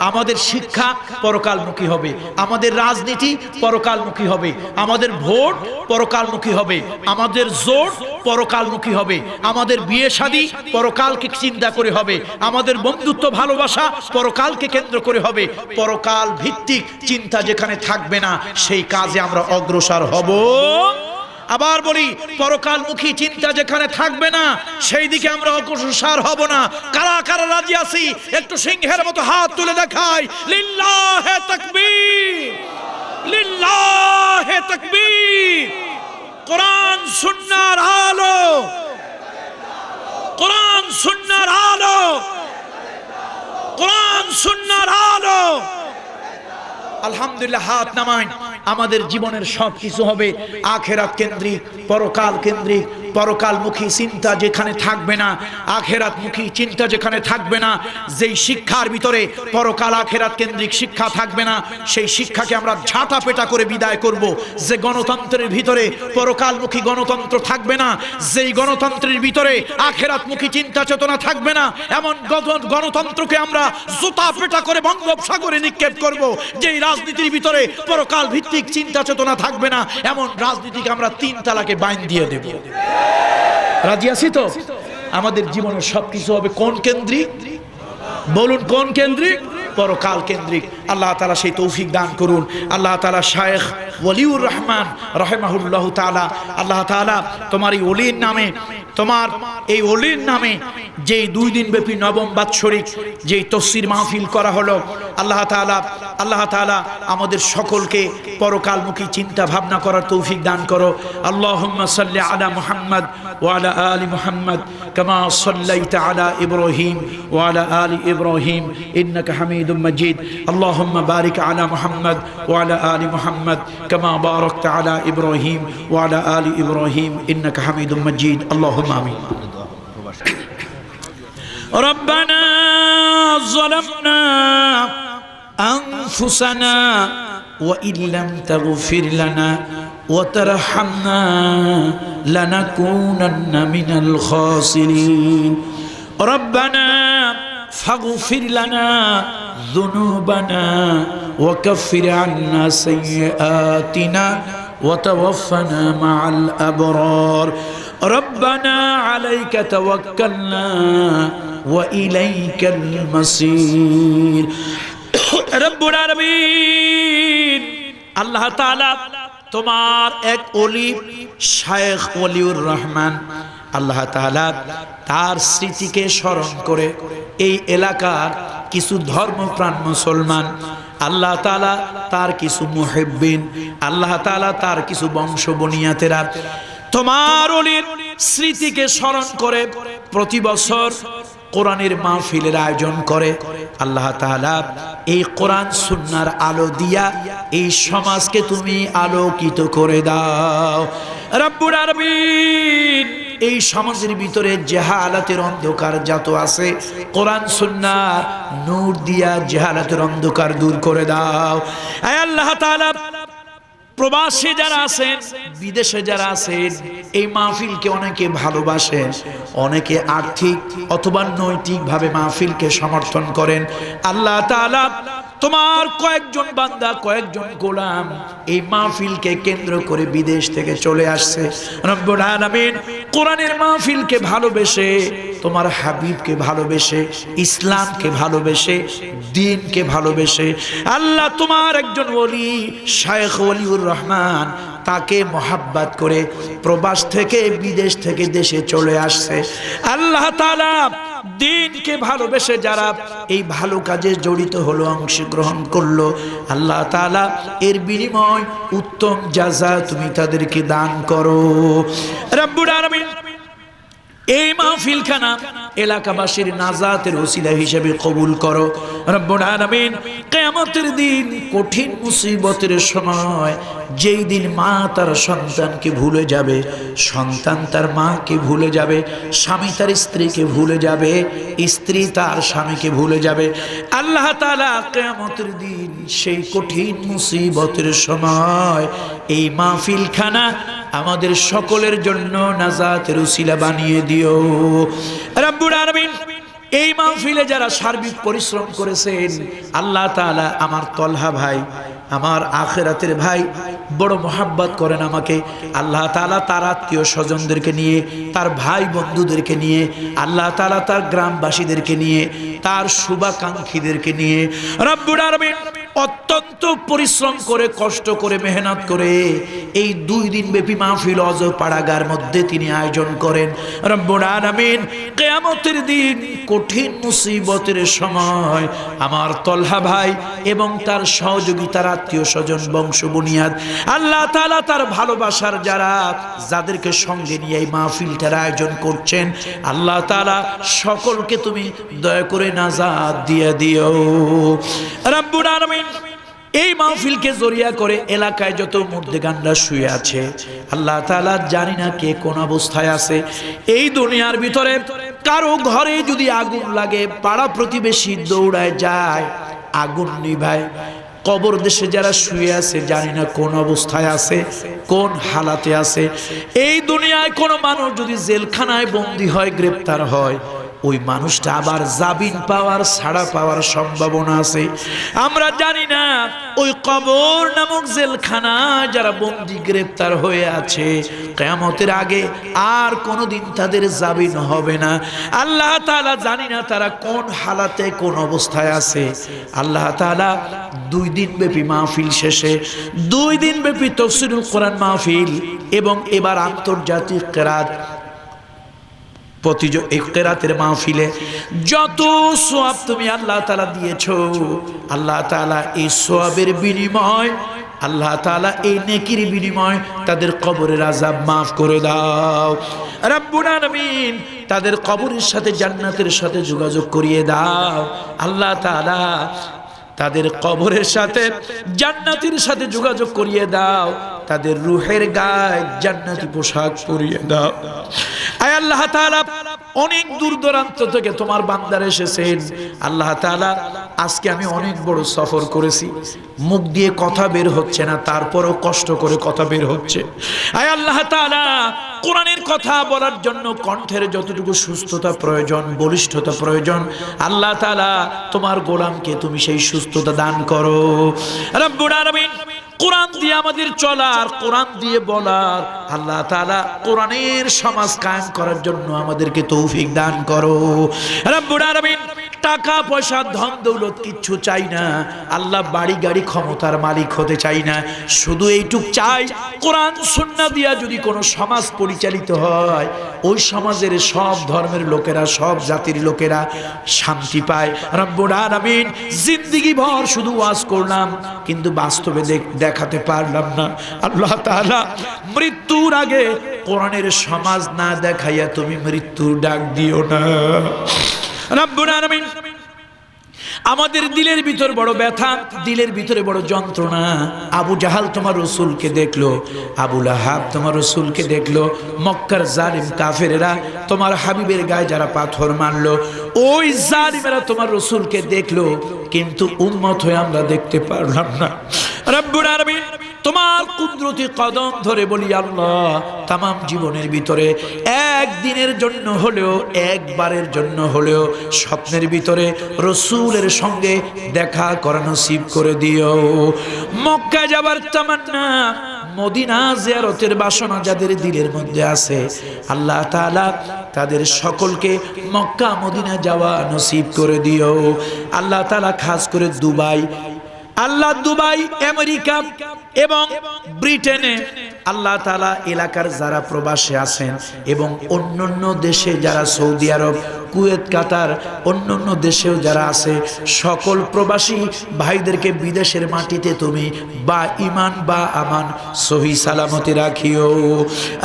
আমাদের শিক্ষা পরকালমুখী হবে, আমাদের রাজনীতি পরকালমুখী হবে, আমাদের ভোট পরকালমুখী হবে, আমাদের জোট পরকালমুখী হবে, আমাদের বিয়ে শাদী পরকালকে চিন্তা করে হবে, আমাদের বন্ধুত্ব ভালোবাসা পরকালকে কেন্দ্র করে হবে। পরকাল ভিত্তিক চিন্তা যেখানে থাকবে না, সেই কাজে আমরা অগ্রসর হব। আবার বলি, পরকালমুখী চিন্তা যেখানে থাকবে না, সেই দিকে আমরা অগ্রসর হব না। কারা কারা রাজি আছি একটু সিংহের মতো হাত তুলে দেখাই। লিল্লাহে তাকবীর, লিল্লাহে তাকবীর। কোরআন সুন্নাহর আলো, কোরআন সুন্নাহর আলো, কোরআন সুন্নাহর আলো। আলহামদুলিল্লাহ, হাত নামাই। আমাদের জীবনের সব কিছু হবে আখেরাত কেন্দ্রিক, পরকাল কেন্দ্রিক। পরকালমুখী চিন্তা যেখানে থাকবে না, আখেরাতমুখী চিন্তা যেখানে থাকবে না, যেই শিক্ষার ভিতরে পরকাল আখেরাত কেন্দ্রিক শিক্ষা থাকবে না, সেই শিক্ষাকে আমরা ঝাঁটা পেটা করে বিদায় করব। যে গণতন্ত্রের ভিতরে পরকালমুখী গণতন্ত্র থাকবে না, যেই গণতন্ত্রের ভিতরে আখেরাতমুখী চিন্তা চেতনা থাকবে না, এমন গণতন্ত্রকে আমরা জুতা পেটা করে বঙ্গোপসাগরে নিক্ষেপ করব। যেই রাজনীতির ভিতরে পরকাল ভিত্তিক চিন্তা চেতনা থাকবে না, এমন রাজনীতিকে আমরা 3 তালাকে বাইন দিয়ে দেব। রাজি আছি তো? আমাদের জীবনের সবকিছু হবে কোন কেন্দ্রিক? বলুন, কোন কেন্দ্রিক? পরকাল কেন্দ্রিক। আল্লাহ তাআলা সেই তৌফিক দান করুন। আল্লাহ তাআলা শায়েখ ওয়ালিউর রহমান রাহিমাহুল্লাহু তাআলা, আল্লাহ তাআলা তোমার এই ওলির নামে, তোমার এই ওলির নামে যে 2 দিন ব্যাপী নবম বাৎসরিক যে তাফসীর মাহফিল করা হলো, আল্লাহ তাআলা আমাদের সকলকে পরকালমুখী চিন্তা ভাবনা করার তৌফিক দান করো। আল্লাহুম্মা সাল্লি আলা মুহাম্মদ ওয়া আলা আলি মুহাম্মদ কামা সাল্লাইতা আলা ইব্রাহিম ওয়া আলা আলি ইব্রাহিম ইন্নাকা হামিদুম মাজিদ। আল্লাহুম্মা বারিক আলা মুহাম্মদ ওয়া আলা আলি মুহাম্মদ কামা বারাকতা আলা ইব্রাহিম ওয়া আলা আলি ইব্রাহিম ইন্নাকা হামিদুম মাজিদ। আল্লাহুম্মা আমিন। ربنا ظلمنا أنفسنا وإن لم تغفر لنا وترحمنا لنكونن من الخاسرين ربنا فاغفر لنا ذنوبنا وكفر عنا سيئاتنا وتوفنا مع الأبرار ربنا عليك توكلنا وإليك المصير رب العالمين আল্লাহ তাআলা তোমার এক ওলি শায়েখ ওলিউর রহমান, আল্লাহ তাআলা তার স্মৃতিকে স্মরণ করে এই এলাকার কিছু ধর্মপ্রাণ মুসলমান, আল্লাহ তাআলা তার কিছু মুহিব্বিন, আল্লাহ তাআলা তার কিছু বংশ বনিয়াতেরা তোমার ওলির স্মৃতিকে স্মরণ করে প্রতি বছর কোরআনের মাহফিলের আয়োজন করে। আল্লাহ তাআলা এই কোরআন সুন্নাহর আলো দিয়া এই সমাজকে তুমি আলোকিত করে দাও রব্বুল আলামিন। এই সমাজের ভিতরে জাহালাতের অন্ধকার যত আছে, কোরআন সুন্নাহ নূর দিয়া জাহালাতের অন্ধকার দূর করে দাও। আয় আল্লাহ তাআলা, প্রবাসী যারা আছেন, বিদেশে যারা আছেন, এই মাহফিলকে অনেকে ভালোবাসেন, অনেকে আর্থিক অথবা নৈতিকভাবে মাহফিলকে সমর্থন করেন। আল্লাহ তাআলা তোমার কয়েকজন বান্দা, কয়েকজন গোলাম এই মাহফিলকে কেন্দ্র করে বিদেশ থেকে চলে আসছে রব্বুল আলামিন। কোরআনের মাহফিলকে ভালোবেসে, তোমার হাবিবকে ভালোবেসে, ইসলামকে ভালোবেসে, দ্বীনকে ভালোবেসে, আল্লাহ তোমার একজন ওলি শায়েখ ওলিউর রহমান তাকে মহাব্বত করে প্রবাস থেকে বিদেশ থেকে দেশে চলে আসছে। আল্লাহ তাআলা দ্বীনকে ভালোবেসে যারা এই ভালো কাজে জড়িত হলো, অংশগ্রহণ করলো, আল্লাহ তাআলা এর বিনিময় উত্তম জাযা তুমি তাদেরকে দান করো রব্বুল আলামিন। এই মাহফিলখানা এলাকাবাসীর নাজাতের ওসিলা হিসেবে কবুল করো রব্বুল আলামিন। কিয়ামতের দিন কঠিন মুসিবতের সময়, যেই দিন মা তার সন্তানকে ভুলে যাবে, সন্তান তার মাকে ভুলে যাবে, স্বামী তার স্ত্রীকে ভুলে যাবে, স্ত্রী তার স্বামীকে ভুলে যাবে, আল্লাহ তাআলা কিয়ামতের দিন সেই কঠিন মুসিবতের সময় এই মাহফিলখানা আমাদের সকলের জন্য নাজাতের উসিলা বানিয়ে দিও রব্বুল আলামিন। এই মাহফিলে যারা সার্বিক পরিশ্রম করেছেন, আল্লাহ তাআলা আমার তলহা ভাই, আমার আখিরাতের ভাই, বড় মোহাব্বত করেন আমাকে, আল্লাহ তাআলা তার আত্মীয় স্বজনদেরকে নিয়ে, তার ভাই বন্ধুদেরকে নিয়ে, আল্লাহ তাআলা তার গ্রামবাসীদেরকে নিয়ে, তার শুভাকাঙ্ক্ষীদেরকে নিয়ে রব্বুল আলামিন অত্যন্ত পরিশ্রম করে, কষ্ট করে, মেহনত করে এই 2 দিন ব্যাপী মাহফিল অজপাড়াগার মধ্যে তিনি আয়োজন করেন রব্বুল আলামিন। কিয়ামতের দিন কঠিন মুসিবতের সময় আমার তলহা ভাই এবং তার সহযোগিতার আত্মীয় স্বজন, বংশ বুনিয়াদ, আল্লাহ তাআলা তার ভালোবাসার যাদেরকে সঙ্গে নিয়ে এই মাহফিলটার আয়োজন করছেন, আল্লাহ তাআলা সকলকে তুমি দয়া করে নাজাত দিয়ে দিও রব্বুল আলামিন। এই মাহফিলকে জড়িয়া করে এলাকায় যত মুর্দেগানরা শুয়ে আছে, আল্লাহ তাআলা জানি না কে কোন অবস্থায় আছে। এই দুনিয়ার ভিতরে কারো ঘরে যদি আগুন লাগে, পাড়া প্রতিবেশী দৌড়ায় যায় আগুন নিভায়। কবর দেশে যারা শুয়ে আছে, জানি না কোন অবস্থায় আছে, কোন হালাতে আছে। এই দুনিয়ায় কোন মানুষ যদি জেলখানায় বন্দী হয়, গ্রেপ্তার হয়, ওই মানুষটা আবার জামিন পাওয়ার, ছাড়া পাওয়ার সম্ভাবনা আছে। আমরা জানি না ওই কবর নামক জেলখানা যারা বন্দী, গ্রেপ্তার হয়ে আছে, কিয়ামতের আগে আর কোনোদিন তাদের জামিন হবে না। আল্লাহ তাআলা জানি না তারা কোন হালাতে, কোন অবস্থায় আছে। আল্লাহ তাআলা 2 দিন ব্যাপী মাহফিল শেষে, 2 দিন ব্যাপী তাফসীরুল কোরআন মাহফিল এবং এবার আন্তর্জাতিক কিরাত কেরাতের মাহফিলে যত সওয়াব তুমি আল্লাহ তাআলা দিয়েছো, আল্লাহ তাআলা এই সওয়াবের বিনিময়, আল্লাহ তাআলা এই নেকির বিনিময় তাদের কবরের আযাব মাফ করে দাও রব্বুল আলামিন। তাদের কবরের সাথে জান্নাতের সাথে যোগাযোগ করিয়ে দাও আল্লাহ তাআলা। তাদের কবরের সাথে জান্নাতের সাথে যোগাযোগ করিয়ে দাও, তাদের রূহের গায়ে জান্নাতি পোশাক পরিয়ে দাও। আয় আল্লাহ তাআলা, অনেক দূর দূরান্ত থেকে তোমার বান্দারা এসেছেন আল্লাহ তাআলা। আজকে আমি অনেক বড় সফর করেছি, মুখ দিয়ে কথা বের হচ্ছে না, তারপরও কষ্ট করে কথা বের হচ্ছে। আয় আল্লাহ তাআলা, কোরআনের কথা বলার জন্য কণ্ঠের যতটুকু সুস্থতা প্রয়োজন, বলিষ্ঠতা প্রয়োজন, আল্লাহ তাআলা তোমার গোলামকে তুমি সেই সুস্থতা দান করো রব্বুল আলামিন। কোরআন দিয়ে আমাদের চলার, কোরআন দিয়ে বলার, আল্লাহ তাআলা কোরআনের সমাজ কায়েম করার জন্য আমাদেরকে তৌফিক দান করো রব্বুল আলামিন। টাকা পয়সা, ধন দৌলত কিচ্ছু চাই না আল্লাহ, বাড়ি গাড়ি ক্ষমতার মালিক হতে চাই না, শুধু এইটুক চাই কোরআন সুন্নাহ দিয়া যদি কোনো সমাজ পরিচালিত হয়, ওই সমাজের সব ধর্মের লোকেরা, সব জাতির লোকেরা শান্তি পায় রব্বুল আলামিন। জিন্দেগি ভর শুধু ওয়াজ করলাম, কিন্তু বাস্তবে দেখাতে পারলাম না আল্লাহ তাআলা। মৃত্যুর আগে কোরআনের সমাজ না দেখাইয়া তুমি মৃত্যুর ডাক দিও না রব্বুল আলামিন। আমাদের দিলের ভিতর বড় ব্যথা, দিলের ভিতরে বড় যন্ত্রণা। আবু জাহাল তোমার রাসূলকে দেখলো, আবু লাহাব তোমার রাসূলকে দেখলো, মক্কার জালিম কাফেরেরা তোমার হাবিবের গায়ে যারা পাথর মারলো, ওই জালিমেরা তোমার রাসূলকে দেখলো, কিন্তু উম্মত হয়ে আমরা দেখতে পারলাম না রব্বুল আলামিন। তোমার কুদরতি কদম ধরে বলি আল্লাহ, তামাম জীবনের ভিতরে একদিনের জন্য হলেও, একবারের জন্য হলেও স্বপ্নের ভিতরে রাসূলের সঙ্গে দেখা করা নসিব করে দিও। মক্কা যাবার তামান্না, মদিনা জিয়ারতের বাসনা যাদের দিলের মধ্যে আছে, আল্লাহ তাআলা তাদের সকলকে মক্কা মদিনা যাওয়া নসিব করে দিও আল্লাহ তাআলা। খাস করে দুবাই, আল্লাহ দুবাই, আমেরিকা এবং ব্রিটেনে আল্লাহ তাআলা এলাকার যারা প্রবাসী আছেন এবং অন্যান্য দেশে যারা, সৌদি আরব, কুয়েত, কাতার, অন্যান্য দেশেও যারা আছে, সকল প্রবাসী ভাইদেরকে বিদেশের মাটিতে তুমি বা ইমান বা আমান সহি সালামতি রাখিও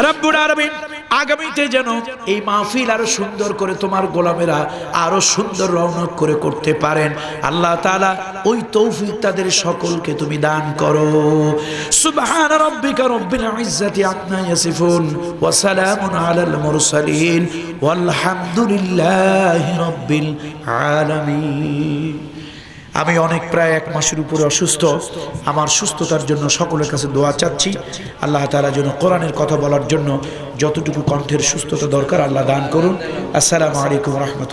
রব্বুল আলামিন। আগামীতে যেন এই মাহফিল আরো সুন্দর করে তোমার গোলামেরা আরো সুন্দর রৌনক করে করতে পারেন। আল্লাহ তাআলা ওই তৌফিক তাদের সকলকে তুমি দান করো। সুবহান রাব্বিকা রব্বিল ইজ্জাতি আম্মা ইয়াসিফুন ওয়া সালামুন আলাল মুরসালিন ওয়ালহামদুলিল্লাহি রাব্বিল আলামিন। আমি অনেক প্রায় 1 মাসের উপরে অসুস্থ। আমার সুস্থতার জন্য সকলের কাছে দোয়া চাচ্ছি। আল্লাহ তাআলা যেন কোরআনের কথা বলার জন্য যতটুকু কণ্ঠের সুস্থতা দরকার আল্লাহ দান করুন। আসসালামু আলাইকুম ওয়া রাহমাতুল্লাহ।